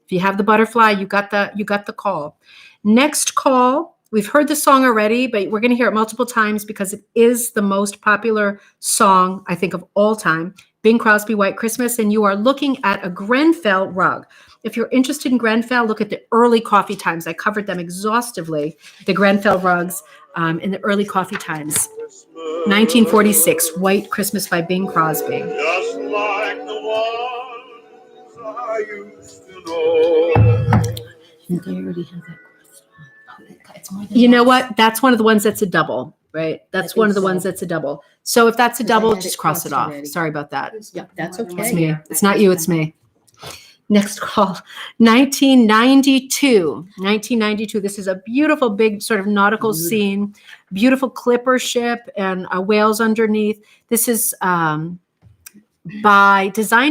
If you have the butterfly, you got the call. Next call, we've heard the song already, but we're going to hear it multiple times because it is the most popular song, I think, of all time. Bing Crosby, White Christmas, and you are looking at a Grenfell rug. If you're interested in Grenfell, look at the early coffee times. I covered them exhaustively, the Grenfell rugs in the early coffee times. 1946, White Christmas by Bing Crosby. Just like the ones I used to know. I already have that question. You know what? That's one of the ones that's a double, right? That's one of the ones that's a double. So if that's a double, just cross it off. Sorry about that. Yeah, that's It's okay. me. It's not you, it's me. Next call, 1992. 1992. This is a beautiful, big sort of nautical scene, beautiful clipper ship and whales underneath. This is designed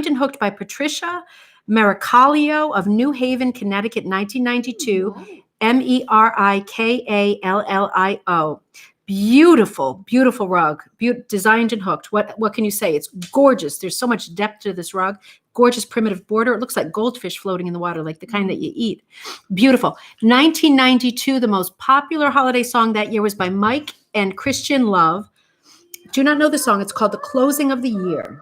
and hooked by Patricia Mericalio of New Haven, Connecticut, 1992. Merikallio. Beautiful, beautiful rug. Designed and hooked. What can you say? It's gorgeous. There's so much depth to this rug. Gorgeous primitive border. It looks like goldfish floating in the water, like the kind that you eat. Beautiful. 1992, the most popular holiday song that year was by Mike and Christian Love. Do not know the song. It's called The Closing of the Year.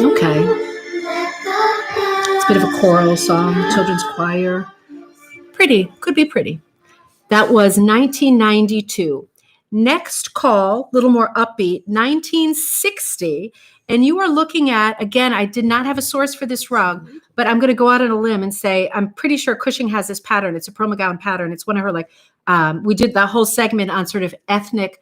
Okay. It's a bit of a choral song, children's choir. Pretty, could be pretty. That was 1992. Next call, a little more upbeat, 1960. And you are looking at, again, I did not have a source for this rug, but I'm going to go out on a limb and say, I'm pretty sure Cushing has this pattern. It's a Pearl McGowan pattern. It's one of her, we did that whole segment on sort of ethnic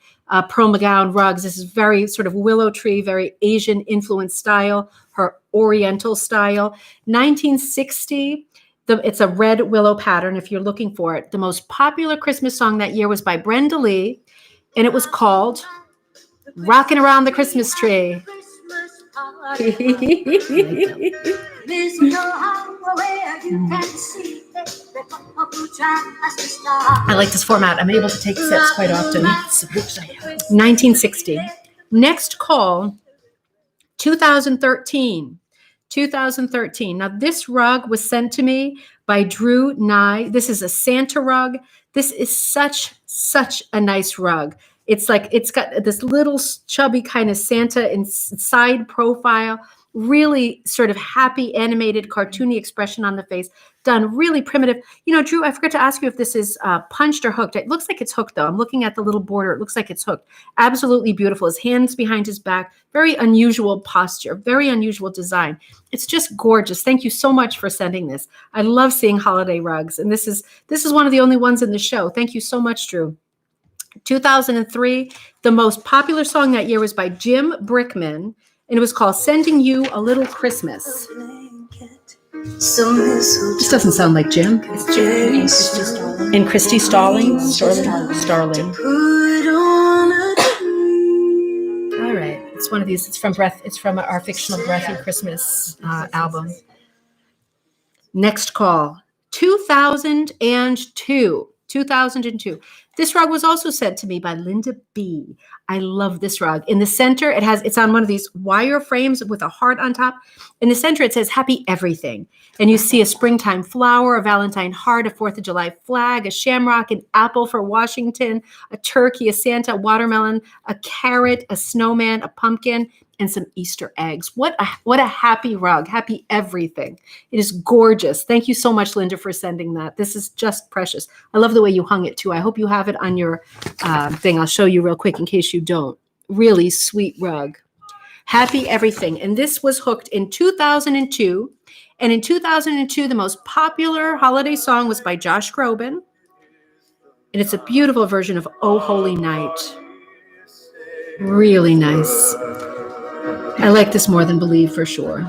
Pearl McGowan rugs. This is very sort of willow tree, very Asian influenced style, her Oriental style. 1960, it's a red willow pattern if you're looking for it. The most popular Christmas song that year was by Brenda Lee, and it was called Rockin' Around the Christmas Tree. I like this format. I'm able to take sips quite often. 1960. Next call, 2013. 2013. Now, this rug was sent to me by Drew Nye. This is a Santa rug. This is such a nice rug. It's like, it's got this little chubby kind of Santa side profile, really sort of happy, animated, cartoony expression on the face, done really primitive. You know, Drew, I forgot to ask you if this is punched or hooked. It looks like it's hooked, though. I'm looking at the little border. It looks like it's hooked. Absolutely beautiful. His hands behind his back. Very unusual posture. Very unusual design. It's just gorgeous. Thank you so much for sending this. I love seeing holiday rugs, and this is one of the only ones in the show. Thank you so much, Drew. 2003, the most popular song that year was by Jim Brickman, and it was called Sending You a Little Christmas. This doesn't sound like Jim. It's Jim And Christy Starling. Starling. All right. It's one of these. It's from our fictional Breathy Christmas album. Next call. 2002. 2002. This rug was also sent to me by Linda B. I love this rug. In the center, it's on one of these wire frames with a heart on top. In the center, it says Happy Everything. And you see a springtime flower, a Valentine heart, a 4th of July flag, a shamrock, an apple for Washington, a turkey, a Santa, a watermelon, a carrot, a snowman, a pumpkin, and some Easter eggs. What a happy rug. Happy everything. It is gorgeous. Thank you so much, Linda, for sending that. This is just precious. I love the way you hung it, too. I hope you have it on your thing. I'll show you real quick in case you don't. Really sweet rug. Happy everything. And this was hooked in 2002. And in 2002, the most popular holiday song was by Josh Groban. And it's a beautiful version of Oh Holy Night. Really nice. I like this more than Believe for sure.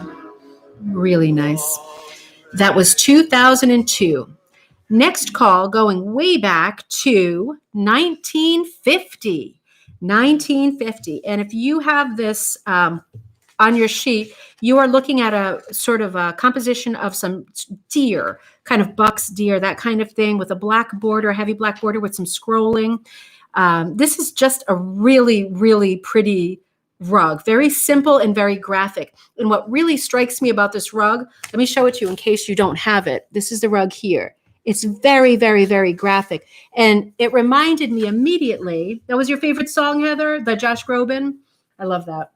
Really nice. That was 2002. Next call, going way back to 1950. 1950. And if you have this on your sheet, you are looking at a sort of a composition of some deer, kind of bucks, deer, that kind of thing, with a black border, a heavy black border with some scrolling. This is just a really, really pretty rug. Very simple and very graphic. And what really strikes me about this rug, let me show it to you in case you don't have it. This is the rug here. It's very, very, very graphic. And it reminded me immediately, that was your favorite song, Heather, the Josh Groban? I love that.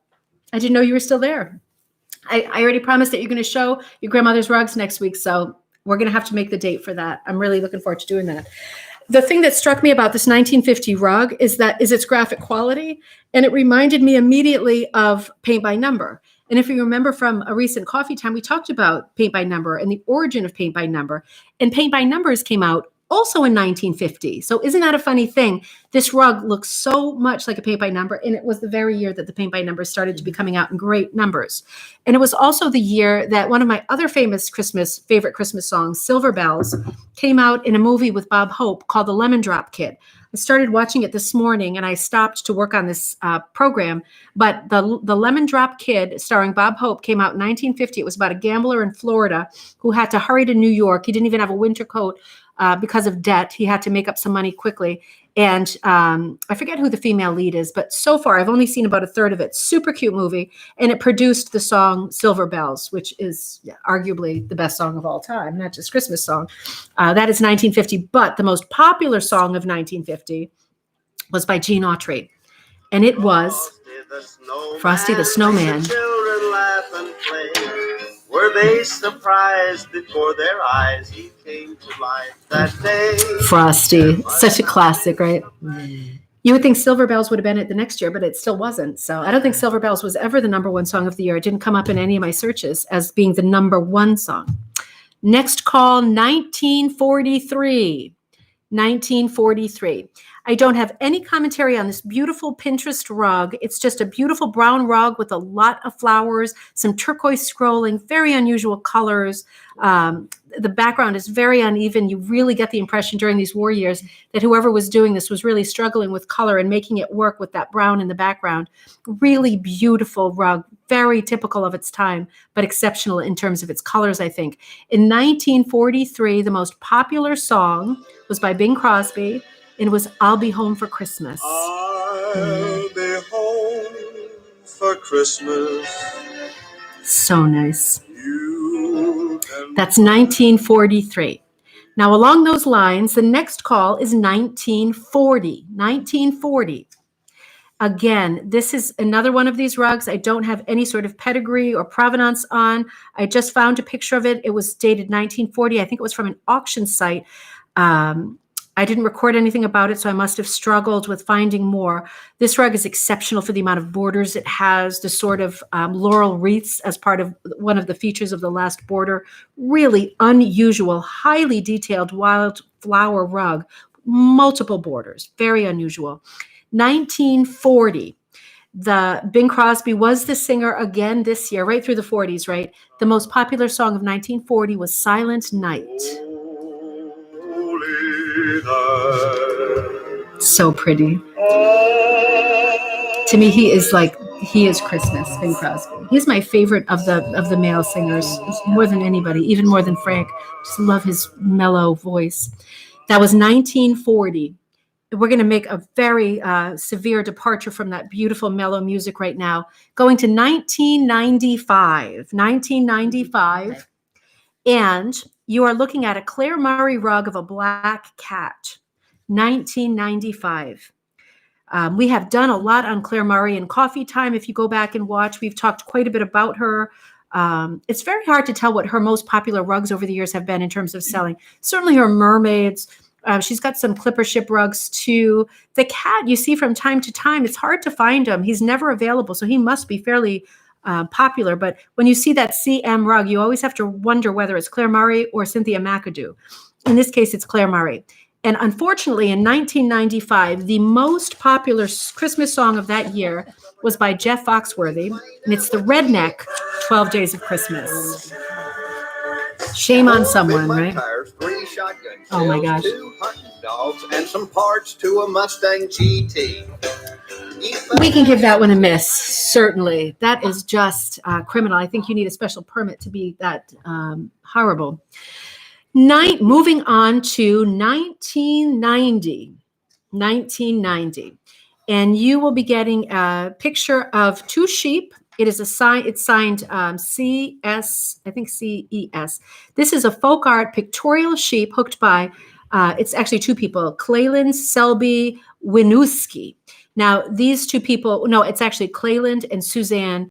I didn't know you were still there. I already promised that you're going to show your grandmother's rugs next week, so we're going to have to make the date for that. I'm really looking forward to doing that. The thing that struck me about this 1950 rug is its graphic quality, and it reminded me immediately of Paint by Number. And if you remember from a recent coffee time, we talked about paint by number and the origin of paint by number. And paint by numbers came out also in 1950. So isn't that a funny thing? This rug looks so much like a paint by number, and it was the very year that the paint by numbers started to be coming out in great numbers. And it was also the year that one of my other favorite Christmas songs, Silver Bells, came out in a movie with Bob Hope called The Lemon Drop Kid. I started watching it this morning, and I stopped to work on this program. But the Lemon Drop Kid, starring Bob Hope, came out in 1950. It was about a gambler in Florida who had to hurry to New York. He didn't even have a winter coat because of debt. He had to make up some money quickly. And I forget who the female lead is, but so far I've only seen about a third of it. Super cute movie. And it produced the song Silver Bells, which is arguably the best song of all time, not just Christmas song. That is 1950. But the most popular song of 1950 was by Gene Autry. And it was Frosty the Snowman. The children laugh and play. Were they surprised before their eyes he came to life that day? Frosty, such a classic, right? You would think Silver Bells would have been it the next year, but it still wasn't. So I don't think Silver Bells was ever the number one song of the year. It didn't come up in any of my searches as being the number one song. Next call, 1943. 1943. I don't have any commentary on this beautiful Pinterest rug. It's just a beautiful brown rug with a lot of flowers, some turquoise scrolling, very unusual colors. The background is very uneven. You really get the impression during these war years that whoever was doing this was really struggling with color and making it work with that brown in the background. Really beautiful rug, very typical of its time, but exceptional in terms of its colors, I think. In 1943, the most popular song was by Bing Crosby, and it was I'll Be Home for Christmas. I'll be home for Christmas. So nice. You can That's 1943. Now, along those lines, the next call is 1940. 1940. Again, this is another one of these rugs I don't have any sort of pedigree or provenance on. I just found a picture of it. It was dated 1940. I think it was from an auction site. I didn't record anything about it, so I must have struggled with finding more. This rug is exceptional for the amount of borders it has, the sort of laurel wreaths as part of one of the features of the last border. Really unusual, highly detailed wildflower rug, multiple borders, very unusual. 1940. The Bing Crosby was the singer again this year, right through the 40s, right? The most popular song of 1940 was Silent Night. So pretty. To me, he is Christmas, Bing Crosby. He's my favorite of the male singers, more than anybody, even more than Frank. Just love his mellow voice. That was 1940. We're going to make a very severe departure from that beautiful mellow music right now. Going to 1995. 1995. And you are looking at a Claire Murray rug of a black cat. 1995. We have done a lot on Claire Murray in Coffee Time. If you go back and watch, we've talked quite a bit about her. It's very hard to tell what her most popular rugs over the years have been in terms of selling. Certainly her mermaids. She's got some clipper ship rugs too. The cat you see from time to time, it's hard to find him. He's never available, so he must be fairly popular. But when you see that CM rug, you always have to wonder whether it's Claire Murray or Cynthia McAdoo. In this case, it's Claire Murray. And unfortunately, in 1995, the most popular Christmas song of that year was by Jeff Foxworthy, and it's the Redneck 12 Days of Christmas. Shame on someone, right? Three shotgun shells, Oh my gosh. 2 hunting dogs, and some parts to a Mustang GT. We can give that one a miss, certainly. That is just criminal. I think you need a special permit to be that horrible. Moving on to 1990. 1990. And you will be getting a picture of 2 sheep. It is it's signed CS, I think CES. This is a folk art pictorial sheep hooked by, it's actually 2 people, Clayland Selby Winooski. Now, these 2 people, no, it's actually Clayland and Suzanne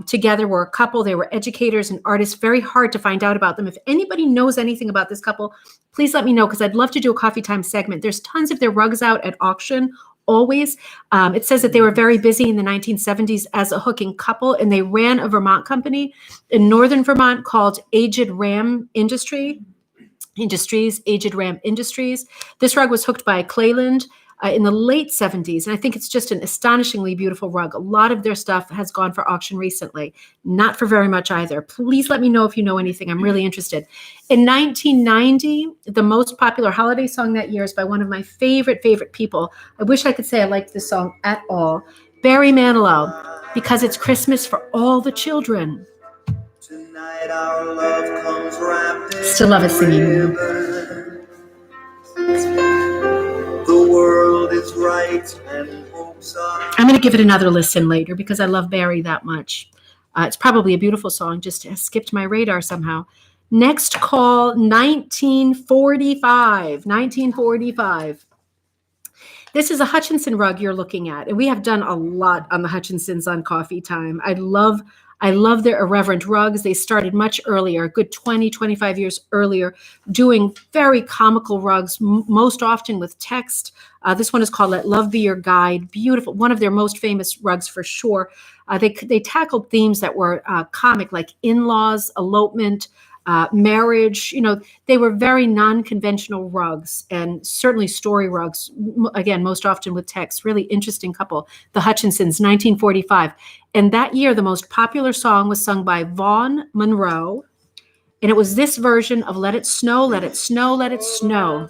together were a couple. They were educators and artists. Very hard to find out about them. If anybody knows anything about this couple, please let me know, because I'd love to do a coffee time segment. There's tons of their rugs out at auction always. It says that they were very busy in the 1970s as a hooking couple, and they ran a Vermont company in northern Vermont called Aged Ram Industries. This rug was hooked by Clayland in the late 70s, and I think it's just an astonishingly beautiful rug. A lot of their stuff has gone for auction recently, not for very much either. Please let me know if you know anything. I'm really interested. In 1990, the most popular holiday song that year is by one of my favorite people. I wish I could say I liked this song at all. Barry Manilow, Because It's Christmas for All the Children. Tonight our love comes wrapped in Still love it singing. ribbon. The world is right and hopes are. I'm going to give it another listen later because I love Barry that much. It's probably a beautiful song, just skipped my radar somehow. Next call, 1945. 1945. This is a Hutchinson rug you're looking at, and we have done a lot on the Hutchinsons on Coffee Time. I love their irreverent rugs. They started much earlier, a good 20, 25 years earlier, doing very comical rugs, most often with text. This one is called Let Love Be Your Guide. Beautiful. One of their most famous rugs for sure. They tackled themes that were comic, like in-laws, elopement, marriage. You know, they were very non-conventional rugs, and certainly story rugs, again, most often with text. Really interesting couple, the Hutchinsons, 1945. And that year, the most popular song was sung by Vaughn Monroe, and it was this version of Let It Snow, Let It Snow, Let It Snow.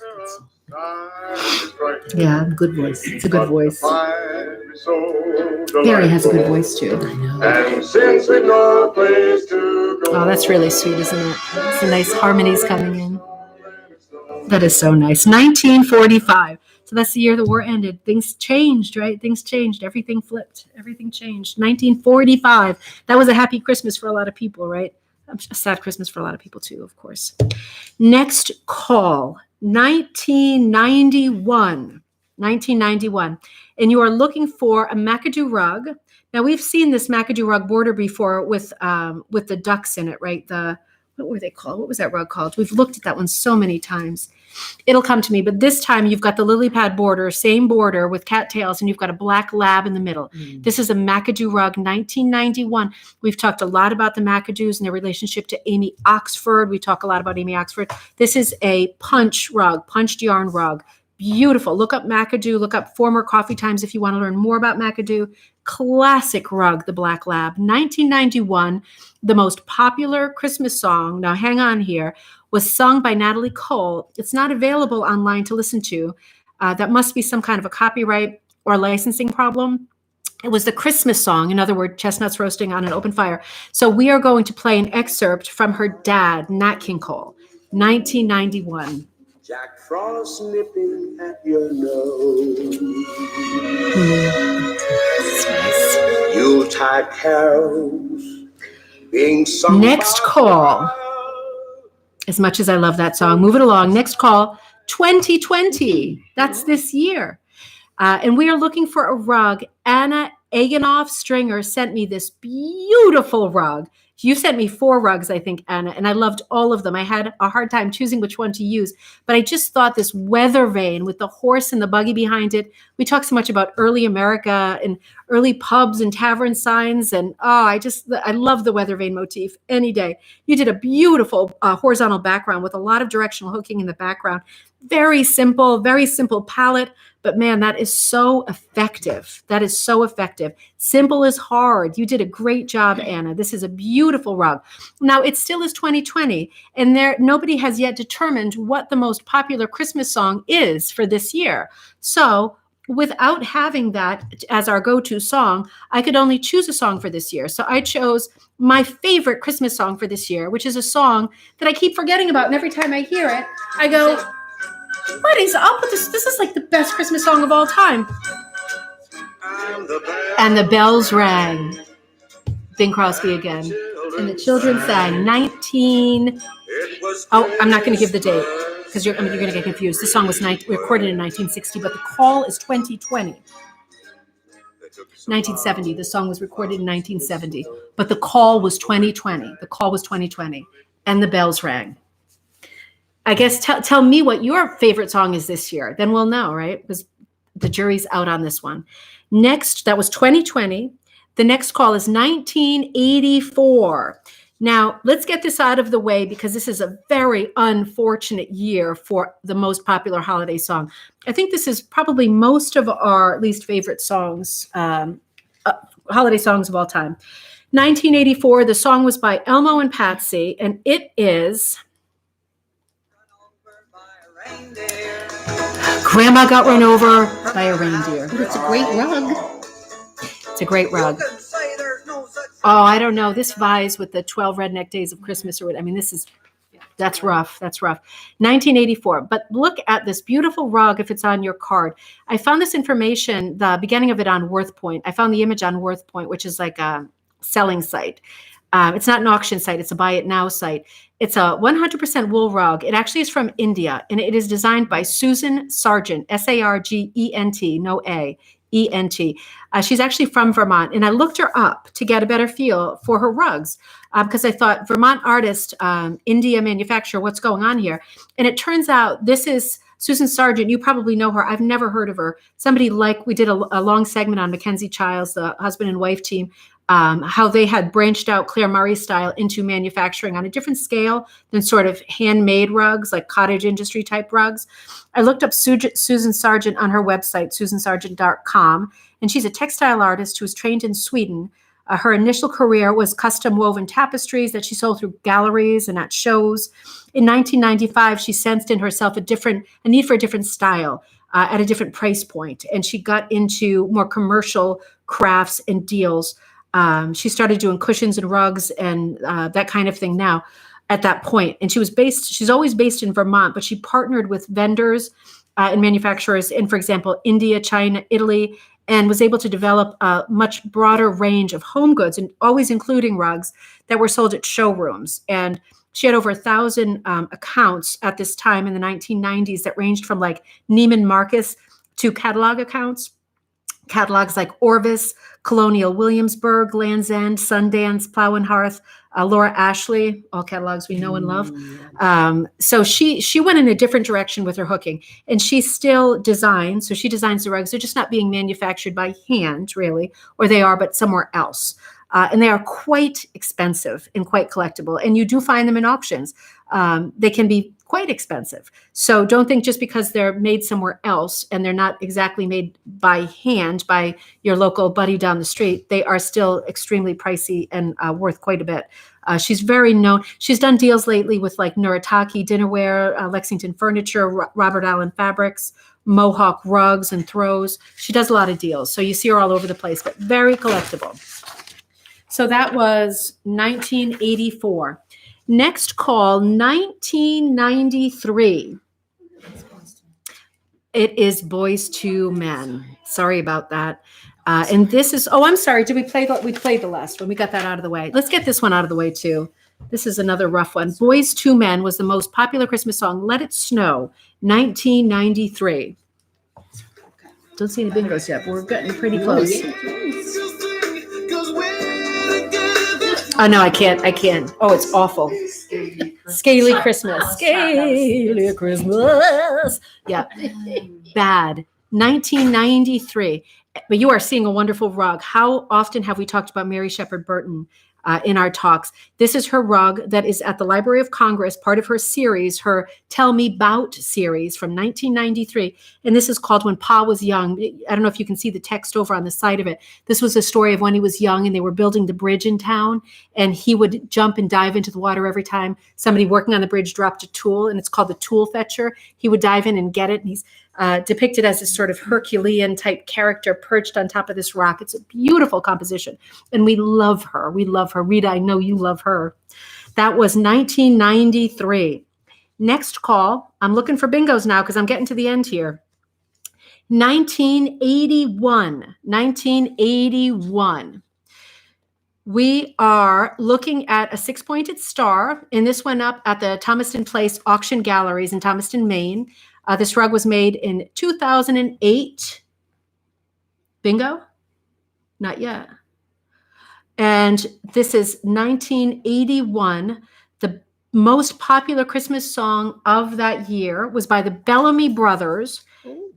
Yeah, good voice. It's a good voice. Barry has a good voice too. I know. And since we've no place to go. Oh, that's really sweet, isn't it? It's a nice harmonies coming in. That is so nice. 1945. So that's the year the war ended. Things changed, right? Things changed. Everything flipped. Everything changed. 1945. That was a happy Christmas for a lot of people, right? A sad Christmas for a lot of people too, of course. Next call, 1991. 1991. And you are looking for a McAdoo rug. Now, we've seen this McAdoo rug border before with the ducks in it, right? What were they called? What was that rug called? We've looked at that one so many times. It'll come to me. But this time you've got the lily pad border, same border with cattails, and you've got a black lab in the middle. This is a McAdoo rug, 1991. We've talked a lot about the McAdoos and their relationship to Amy Oxford. We talk a lot about Amy Oxford. This is a punch rug, punched yarn rug. Beautiful. Look up McAdoo. Look up former Coffee Times if you want to learn more about McAdoo. Classic rug, the Black Lab. 1991, the most popular Christmas song, now hang on here, was sung by Natalie Cole. It's not available online to listen to. That must be some kind of a copyright or licensing problem. It was the Christmas song, in other words, chestnuts roasting on an open fire. So we are going to play an excerpt from her dad, Nat King Cole, 1991. Jack Frost nipping at your nose. Yuletide carols being sung. Next call. As much as I love that song, move it along. Next call, 2020. That's this year. And we are looking for a rug. Anna Aganoff Stringer sent me this beautiful rug. You sent me 4 rugs, I think, Anna, and I loved all of them. I had a hard time choosing which one to use, but I just thought this weather vane with the horse and the buggy behind it. We talk so much about early America and early pubs and tavern signs, and I love the weather vane motif any day. You did a beautiful horizontal background with a lot of directional hooking in the background. Very simple palette, but man, that is so effective. That is so effective. Simple is hard. You did a great job, Anna. This is a beautiful rug. Now, it still is 2020, and nobody has yet determined what the most popular Christmas song is for this year. So without having that as our go-to song, I could only choose a song for this year. So I chose my favorite Christmas song for this year, which is a song that I keep forgetting about, and every time I hear it, I go, what is up with this? This is like the best Christmas song of all time. And the bells rang. Bing Crosby again. And the children sang 19... Oh, I'm not going to give the date because you're going to get confused. This song was recorded in 1960, but the call is 2020. 1970. The song was recorded in 1970, but the call was 2020. The call was 2020. And the bells rang. I guess tell me what your favorite song is this year. Then we'll know, right? Because the jury's out on this one. Next, that was 2020. The next call is 1984. Now, let's get this out of the way because this is a very unfortunate year for the most popular holiday song. I think this is probably most of our least favorite songs, holiday songs of all time. 1984, the song was by Elmo and Patsy, and it is Grandma Got Run Over by a Reindeer. But it's a great rug. It's a great rug. Oh, I don't know. This vies with the 12 Redneck Days of Christmas or what. I mean, that's rough. That's rough. 1984. But look at this beautiful rug if it's on your card. I found this information, the beginning of it on WorthPoint. I found the image on WorthPoint, which is like a selling site. It's not an auction site. It's a buy it now site. It's a 100% wool rug. It actually is from India, and it is designed by Susan Sargent, Sargent, no A. E-N-T. She's actually from Vermont, and I looked her up to get a better feel for her rugs because I thought Vermont artist, India manufacturer, what's going on here? And it turns out this is Susan Sargent. You probably know her. I've never heard of her. Somebody like we did a long segment on Mackenzie Childs, the husband and wife team, how they had branched out Claire Murray style into manufacturing on a different scale than sort of handmade rugs, like cottage industry type rugs. I looked up Susan Sargent on her website, susansargent.com, and she's a textile artist who was trained in Sweden. Her initial career was custom woven tapestries that she sold through galleries and at shows. In 1995, she sensed in herself a need for a different style at a different price point, and she got into more commercial crafts and deals. She started doing cushions and rugs and that kind of thing now at that point. And she's always based in Vermont, but she partnered with vendors and manufacturers in, for example, India, China, Italy, and was able to develop a much broader range of home goods, and always including rugs that were sold at showrooms. And she had over 1,000 accounts at this time in the 1990s that ranged from like Neiman Marcus to catalog accounts. Catalogs like Orvis, Colonial Williamsburg, Land's End, Sundance, Plow and Hearth, Laura Ashley, all catalogs we know and love. So she went in a different direction with her hooking, and she still designs. So she designs the rugs. They're just not being manufactured by hand, really, or they are, but somewhere else. And they are quite expensive and quite collectible. And you do find them in auctions. They can be quite expensive. So don't think just because they're made somewhere else and they're not exactly made by hand by your local buddy down the street, they are still extremely pricey and worth quite a bit. She's very known. She's done deals lately with like Nuritaki Dinnerware, Lexington Furniture, Robert Allen Fabrics, Mohawk Rugs and Throws. She does a lot of deals. So you see her all over the place, but very collectible. So that was 1984. Next call, 1993. It is Boys to Men. Sorry about that. And this is, I'm sorry. Did we played the last one. We got that out of the way. Let's get this one out of the way too. This is another rough one. Boys to Men was the most popular Christmas song. Let It Snow, 1993. Don't see any bingos yet, but we're getting pretty close. Oh, no, I can't. Oh, it's awful. Scaly Christmas. Scaly Christmas. Yeah. Bad. 1993. But you are seeing a wonderful rug. How often have we talked about Mary Shepard Burton in our talks? This is her rug that is at the Library of Congress, part of her series, her Tell Me 'Bout series from 1993. And this is called When Pa Was Young. I don't know if you can see the text over on the side of it. This was a story of when he was young and they were building the bridge in town. And he would jump and dive into the water every time somebody working on the bridge dropped a tool. And it's called the tool fetcher. He would dive in and get it. And he's depicted as this sort of Herculean type character perched on top of this rock. It's a beautiful composition. And we love her. We love her. Rita, I know you love her. That was 1993. Next call. I'm looking for bingos now because I'm getting to the end here. 1981. 1981. We are looking at a 6-pointed star, and this went up at the Thomaston Place Auction Galleries in Thomaston, Maine. This rug was made in 2008. Bingo? Not yet. And this is 1981. The most popular Christmas song of that year was by the Bellamy Brothers.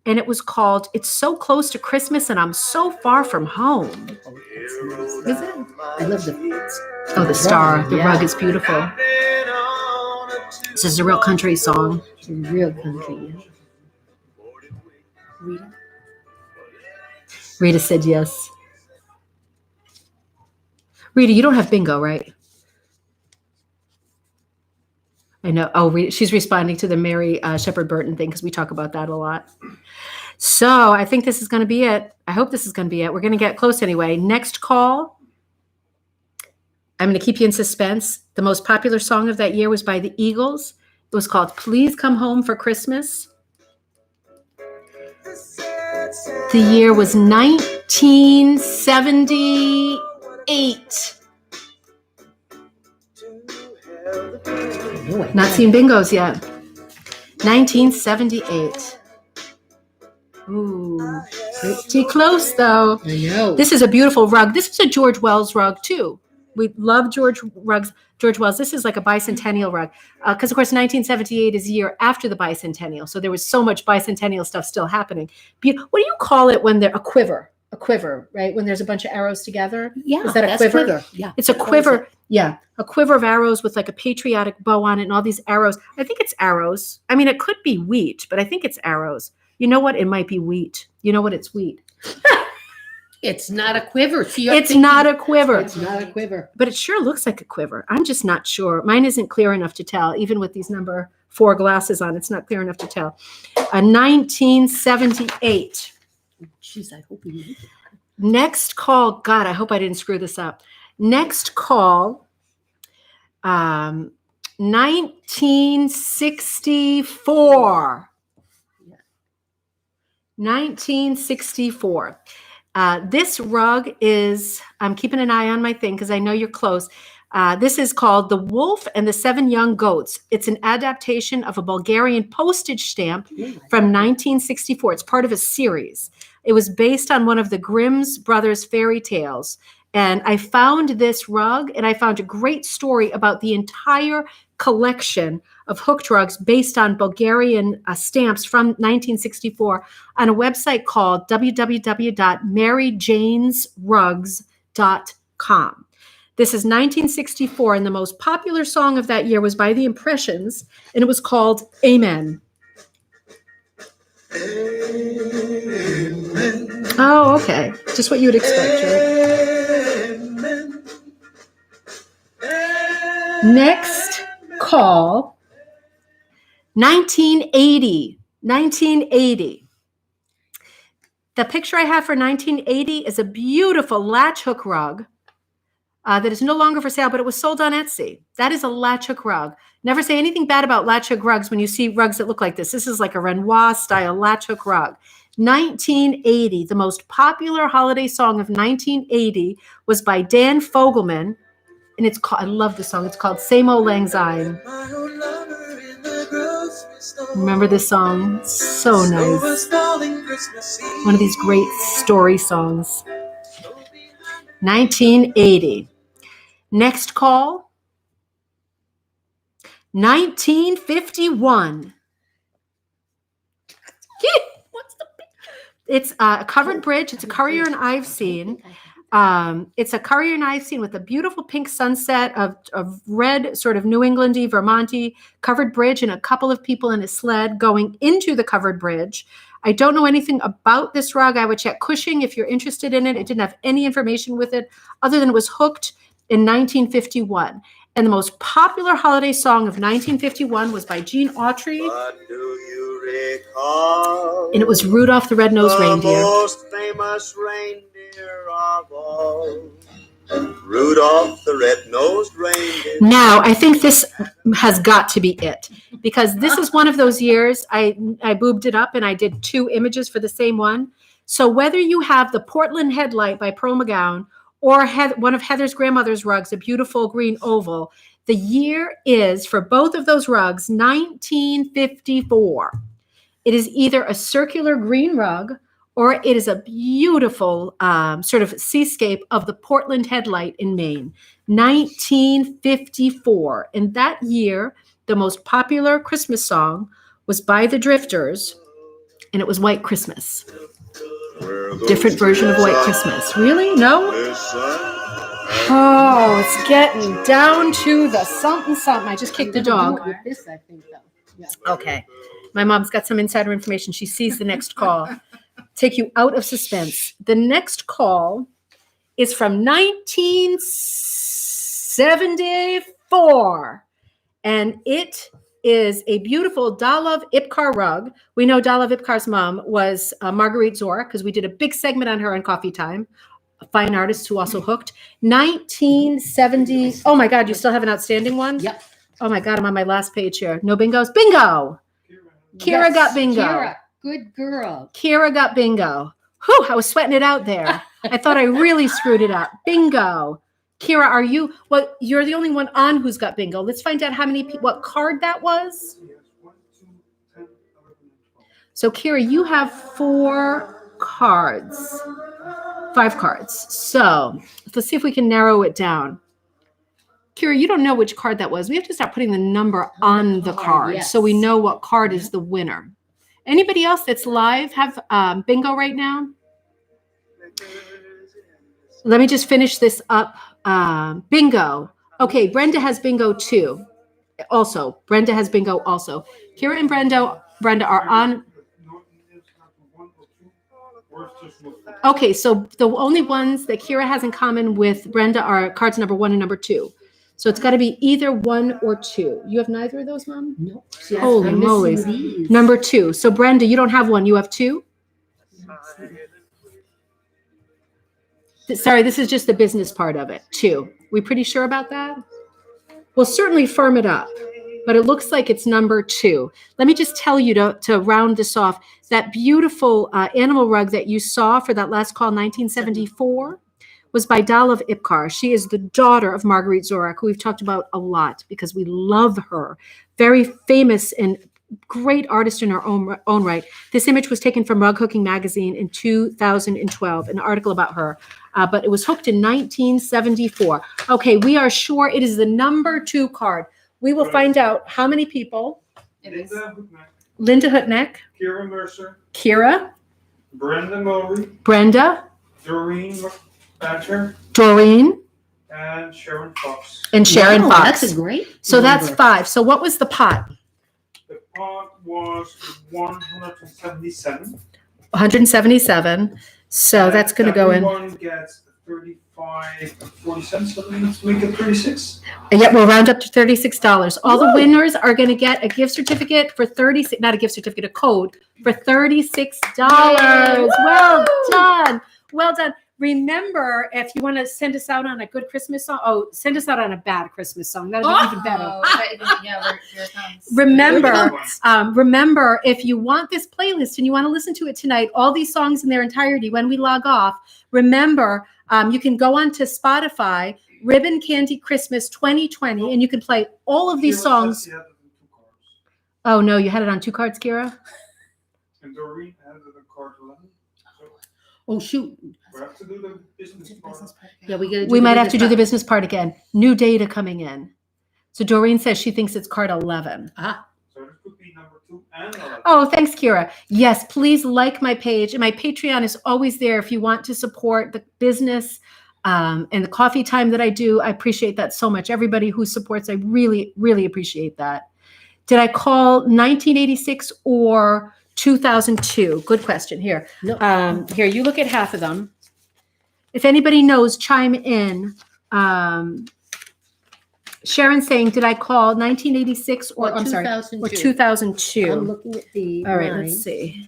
and it was called It's So Close to Christmas and I'm So Far From Home. Oh, that's nice. Is it? I love the Oh, the star. The Yeah. rug is beautiful. This is a real country song. real country. Yeah. Rita? Rita said yes. Rita, you don't have bingo, right? I know. Oh, she's responding to the Mary Shepard Burton thing because we talk about that a lot. So I think this is going to be it. I hope this is going to be it. We're going to get close anyway. Next call. I'm going to keep you in suspense. The most popular song of that year was by the Eagles. It was called Please Come Home for Christmas. The year was 1978. Not seen bingos yet. 1978. Ooh, pretty close though. I know. This is a beautiful rug. This is a George Wells rug too. We love George Wells. This is like a bicentennial rug because, of course, 1978 is a year after the bicentennial. So there was so much bicentennial stuff still happening. What do you call it when they're a quiver, right? When there's a bunch of arrows together? Yeah, Is that a that's quiver? Yeah. It's a quiver. Yeah, a quiver of arrows with like a patriotic bow on it and all these arrows. I think it's arrows. I mean, it could be wheat, but I think it's arrows. You know what? It might be wheat. You know what? It's wheat. It's not a quiver. So It's not a quiver. It's not a quiver. But it sure looks like a quiver. I'm just not sure. Mine isn't clear enough to tell. Even with these number 4 glasses on, it's not clear enough to tell. 1978. Jeez, I hope we need it. Next call. God, I hope I didn't screw this up. Next call. 1964. 1964. This rug is, I'm keeping an eye on my thing because I know you're close. This is called The Wolf and the Seven Young Goats. It's an adaptation of a Bulgarian postage stamp from 1964. It's part of a series. It was based on one of the Grimm's brothers' fairy tales. And I found this rug and I found a great story about the entire collection of hooked rugs based on Bulgarian stamps from 1964 on a website called www.maryjanesrugs.com. This is 1964, and the most popular song of that year was by the Impressions, and it was called Amen. Oh, okay. Just what you would expect, right? Next call, 1980. 1980. The picture I have for 1980 is a beautiful latch hook rug that is no longer for sale, but it was sold on Etsy. That is a latch hook rug. Never say anything bad about latch hook rugs when you see rugs that look like this. This is like a Renoir style latch hook rug. 1980, the most popular holiday song of 1980 was by Dan Fogelman, and it's called, I love the song. It's called Same Old Lang Syne. Remember this song? So nice. One of these great story songs. 1980. Next call. 1951. It's a covered bridge. It's a Currier and Ives scene. It's a Currier and Ives scene with a beautiful pink sunset of red, sort of New Englandy, Vermonty covered bridge, and a couple of people in a sled going into the covered bridge. I don't know anything about this rug. I would check Cushing if you're interested in it. It didn't have any information with it other than it was hooked in 1951. And the most popular holiday song of 1951 was by Gene Autry. But do you recall? And it was Rudolph the Red-Nosed Reindeer. The most famous reindeer of all. Rudolph the Red-Nosed Reindeer. Now, I think this has got to be it, because this is one of those years I boobed it up and I did 2 images for the same one. So whether you have the Portland Headlight by Pearl McGowan or one of Heather's grandmother's rugs, a beautiful green oval, the year is, for both of those rugs, 1954. It is either a circular green rug or it is a beautiful sort of seascape of the Portland Headlight in Maine. 1954. And that year, the most popular Christmas song was by the Drifters, And it was White Christmas. Different version of White Christmas. Really? No? Oh, it's getting down to the something. I just kicked the dog. With this, I think, though. Yeah. Okay. My mom's got some insider information. She sees the next call. Take you out of suspense. The next call is from 1974. And it is a beautiful Dalav Ipkar rug. We know Dalav Ipkar's mom was Marguerite Zora because we did a big segment on her on Coffee Time. A fine artist who also hooked. 1970. Oh my God, you still have an outstanding one? Yep. Oh my God, I'm on my last page here. No bingos? Bingo! Kira Yes, got bingo. Kira, good girl. Kira got bingo. Whew, I was sweating it out there. I thought I really screwed it up. Bingo. Kira, are you? Well, you're the only one on who's got bingo. Let's find out how many people, what card that was. So, Kira, you have 4 cards, 5 cards. So, let's see if we can narrow it down. Kira, you don't know which card that was. We have to start putting the number on the card yes. so we know what card is the winner. Anybody else that's live have bingo right now? Let me just finish this up. Bingo. Okay, Brenda has bingo too. Also, Brenda has bingo also. Kira and Brenda are on. Okay, so the only ones that Kira has in common with Brenda are cards number 1 and number 2. So it's got to be either 1 or 2. You have neither of those, Mom? No. Holy moly. Number 2. So Brenda, you don't have 1. You have 2? Sorry, this is just the business part of it. 2. We pretty sure about that? We'll certainly firm it up, but it looks like it's number 2. Let me just tell you to round this off, that beautiful animal rug that you saw for that last call, 1974, was by Dalav Ipkar. She is the daughter of Marguerite Zorak, who we've talked about a lot because we love her. Very famous and great artist in her own right. This image was taken from Rug Hooking Magazine in 2012, an article about her. But it was hooked in 1974. Okay, we are sure it is the number 2 card. We will find out how many people. Linda Hutneck. Kira Mercer. Kira. Brenda Mowry. Brenda. Doreen McBatter. Doreen. And Sharon Fox. And Sharon Wow, Fox. That's a great So that's number. 5. So what was the pot? The pot was 177. 177. So that's going to go in. Everyone gets 35.40 cents. So let's make it 36. And yet we'll round up to $36. All the winners are going to get a gift certificate for not a gift certificate, a code for $36. Well done. Well done. Remember, if you want to send us out on a good Christmas song, send us out on a bad Christmas song. That'll be even better. Yeah, here it comes. Remember, if you want this playlist and you want to listen to it tonight, all these songs in their entirety when we log off, remember, you can go on to Spotify, Ribbon Candy Christmas 2020, and you can play all of these songs. Oh, no, you had it on 2 cards, Kira? And Doreen had it on card 11. Oh, shoot. We have to do the business part. Yeah, We might have to do the business part again. New data coming in. So Doreen says she thinks it's card 11. Ah. So this could be number 2 and 11. Oh, thanks, Kira. Yes, please like my page. And my Patreon is always there if you want to support the business and the coffee time that I do. I appreciate that so much. Everybody who supports, I really, really appreciate that. Did I call 1986 or 2002? Good question. Here. No. Here, you look at half of them. If anybody knows, chime in. Sharon's saying, did I call 1986 or I'm sorry, or 2002? I'm looking at the All right, line. let's see.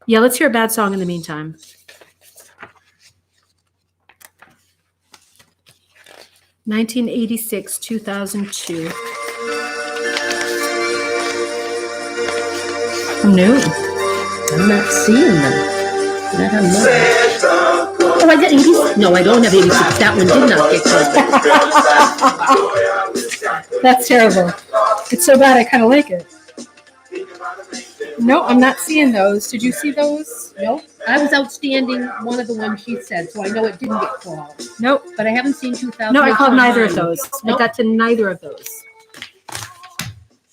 Yeah, let's hear a bad song in the meantime. (1986) 2002. No, I'm not seeing them. Not on mine. Oh, I got 86. No, I don't have 86. That one did not get called. that's terrible. It's so bad, I kind of like it. No, I'm not seeing those. Did you see those? No, I was outstanding one of the ones she said, so I know it didn't get called. Nope. But I haven't seen 2000. No, I called neither of mine. those. I Nope. got to neither of those.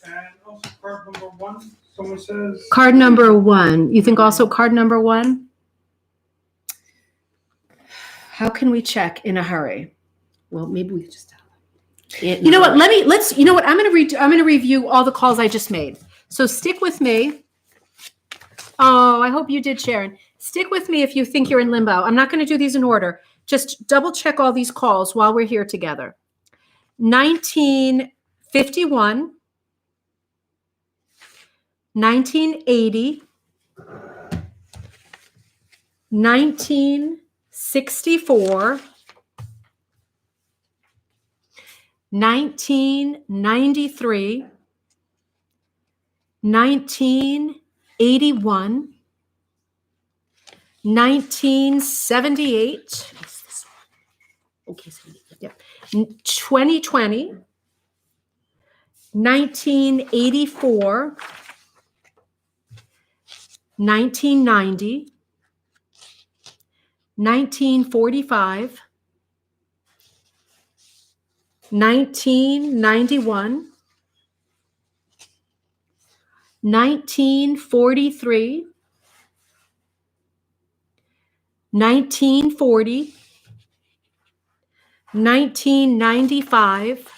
And also card number 1 Someone says. Card number 1. You think also card number 1? How can we check in a hurry? Well, maybe we could just tell them. You know what? You know what? I'm going to review all the calls I just made. So stick with me. Oh, I hope you did, Sharon. Stick with me if you think you're in limbo. I'm not going to do these in order. Just double check all these calls while we're here together. 1951, 1980, 1964, 1993, 1981, 1978, Okay, so 2020, 1984, 1990, 1945, 1991, 1943, 1940, 1995,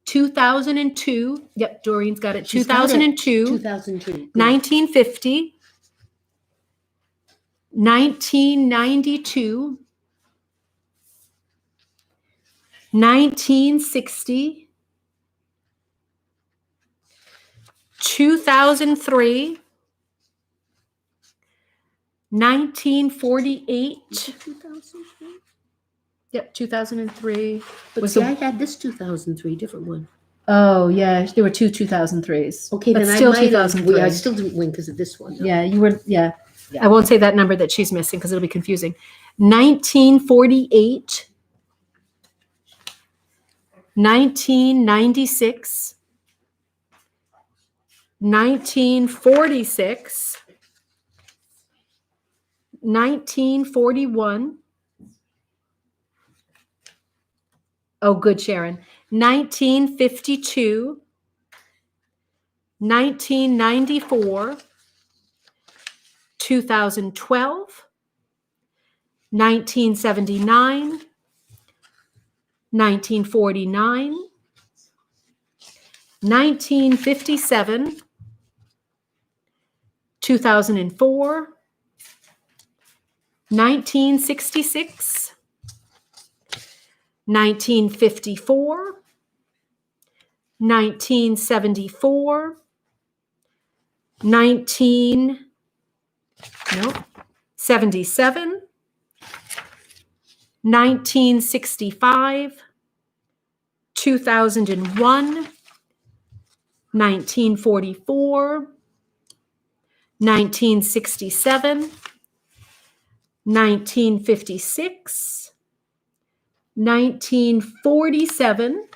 2002. Yep, Doreen's got it. She's got it. 2002, 2002. Good. 1950, 1992, 1960, 2003, 1948. 2003? Yep, 2003. But Was see, the- I had this 2003, different one. Oh, yeah, there were two 2003s. Okay, but then still I might have. 2003. I still didn't win because of this one. though. Yeah, you were, yeah. Yeah. I won't say that number that she's missing because it'll be confusing. 1948, 1996, 1946, 1941. Oh, good, Sharon. 1952, 1994, 2012, 1979, 1949, 1957, 2004, 1966, 1954, 1974, 77, 1965, 2001, 1944, 1967, 1956, 1947,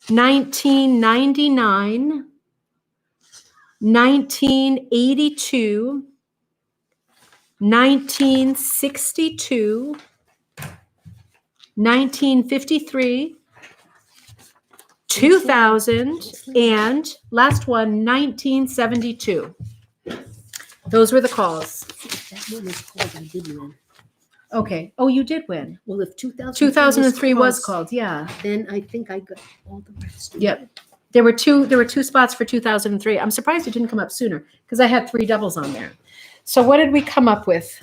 1999, 1982, 1962, 1953, 2000, and last one, 1972. Those were the calls. That one is called I did win. Okay. Oh, you did win. Well, if 2003, 2003 was called, yeah. then I think I got all the rest. Yep. There were two spots for 2003. I'm surprised it didn't come up sooner because I had 3 doubles on there. So what did we come up with?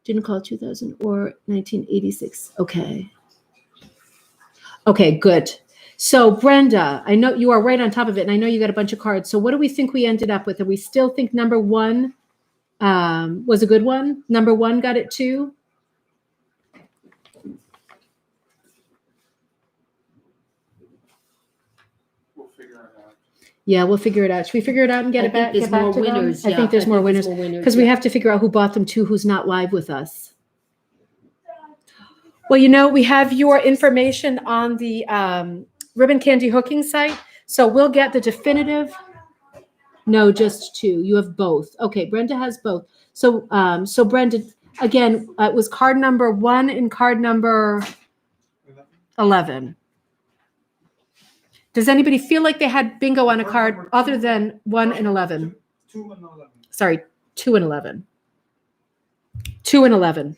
Didn't call 2000 or 1986. Okay. Okay, good. So Brenda, I know you are right on top of it, and I know you got a bunch of cards. So what do we think we ended up with? Do we still think number 1 was a good one? Number 1 got it too? We'll figure it out. Yeah, we'll figure it out. Should we figure it out and get I it back? think Get there's back more to them? winners. I yeah. think there's more winners because we yeah. have to figure out who bought them too, who's not live with us. Well, you know, we have your information on the ribbon candy hooking site, so we'll get the definitive. No, just 2. You have both. Okay, Brenda has both. So, so Brenda, again, it was card number 1 and card number 11. Does anybody feel like they had bingo on a card other than 1 and 11? 2 and 11. Sorry, 2 and 11. 2 and 11.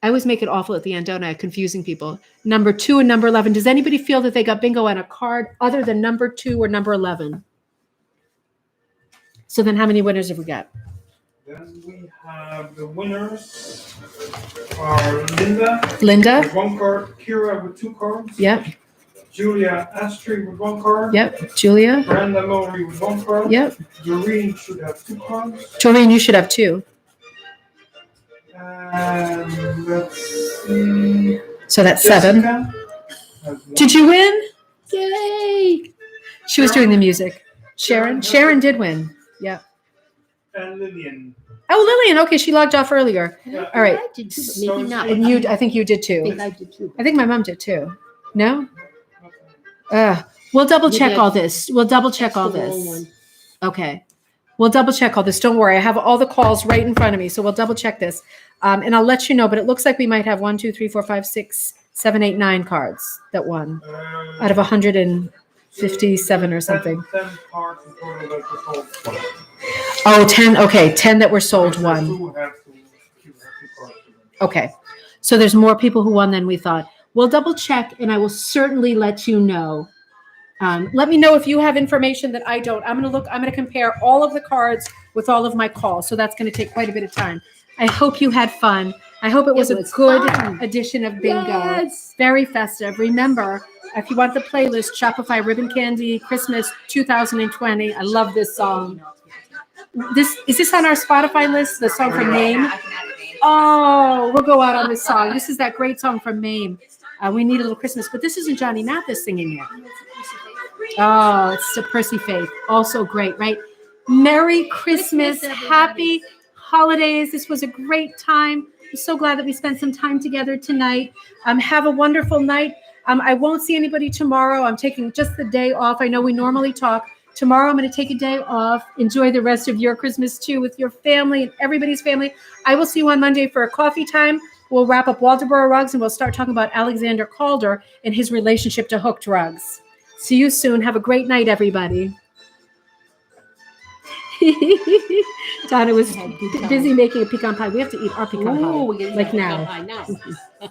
I always make it awful at the end, don't I? Confusing people. Number 2 and number 11. Does anybody feel that they got bingo on a card other than number 2 or number 11? So then how many winners have we got? Then we have the winners are Linda Linda? with 1 card, Kira with 2 cards. Yep. Julia Astrid with 1 card. Yep. Julia? Brenda Murray with 1 card. Yep. Doreen should have 2 cards. Doreen, you should have 2. And let's see. So that's 7. Jessica has 1. Did you win? Yay! She was doing the music. Sharon did win. Yeah. And Lillian. Oh, Lillian. Okay, she logged off earlier. Yeah. All right. I did too, but maybe not. And I think you did I too. think I did too. I think my mom did too. No? We'll double check all this. We'll double check all The wrong this. one. Okay. We'll double check all this. Don't worry. I have all the calls right in front of me. So we'll double check this. And I'll let you know, but it looks like we might have 1, 2, 3, 4, 5, 6, 7, 8, 9 cards that won out of 157 or something. 10 cards in total that were sold. Oh, 10. Okay. 10 that were sold won. Two have two cards. Okay. So there's more people who won than we thought. We'll double check and I will certainly let you know. Let me know if you have information that I don't. I'm going to compare all of the cards with all of my calls. So that's going to take quite a bit of time. I hope you had fun. I hope it was a good edition of Bingo. Yes. Very festive. Remember, if you want the playlist, Shopify Ribbon Candy Christmas 2020. I love this song. Is this on our Spotify list? The song from Mame? I can add a name. Oh, we'll go out on this song. This is that great song from Mame. We Need a Little Christmas, but this isn't Johnny Mathis singing it. Oh, it's to Percy Faith. Also great, right? Merry Christmas. Happy holidays. This was a great time. I'm so glad that we spent some time together tonight. Have a wonderful night. I won't see anybody tomorrow. I'm taking just the day off. I know we normally talk. Tomorrow, I'm going to take a day off. Enjoy the rest of your Christmas, too, with your family and everybody's family. I will see you on Monday for a coffee time. We'll wrap up Waldoboro Rugs, and we'll start talking about Alexander Calder and his relationship to hooked rugs. See you soon. Have a great night, everybody. Donna was busy making a pecan pie. We have to eat our pecan Ooh, pie, we're gonna like eat now. pecan pie now.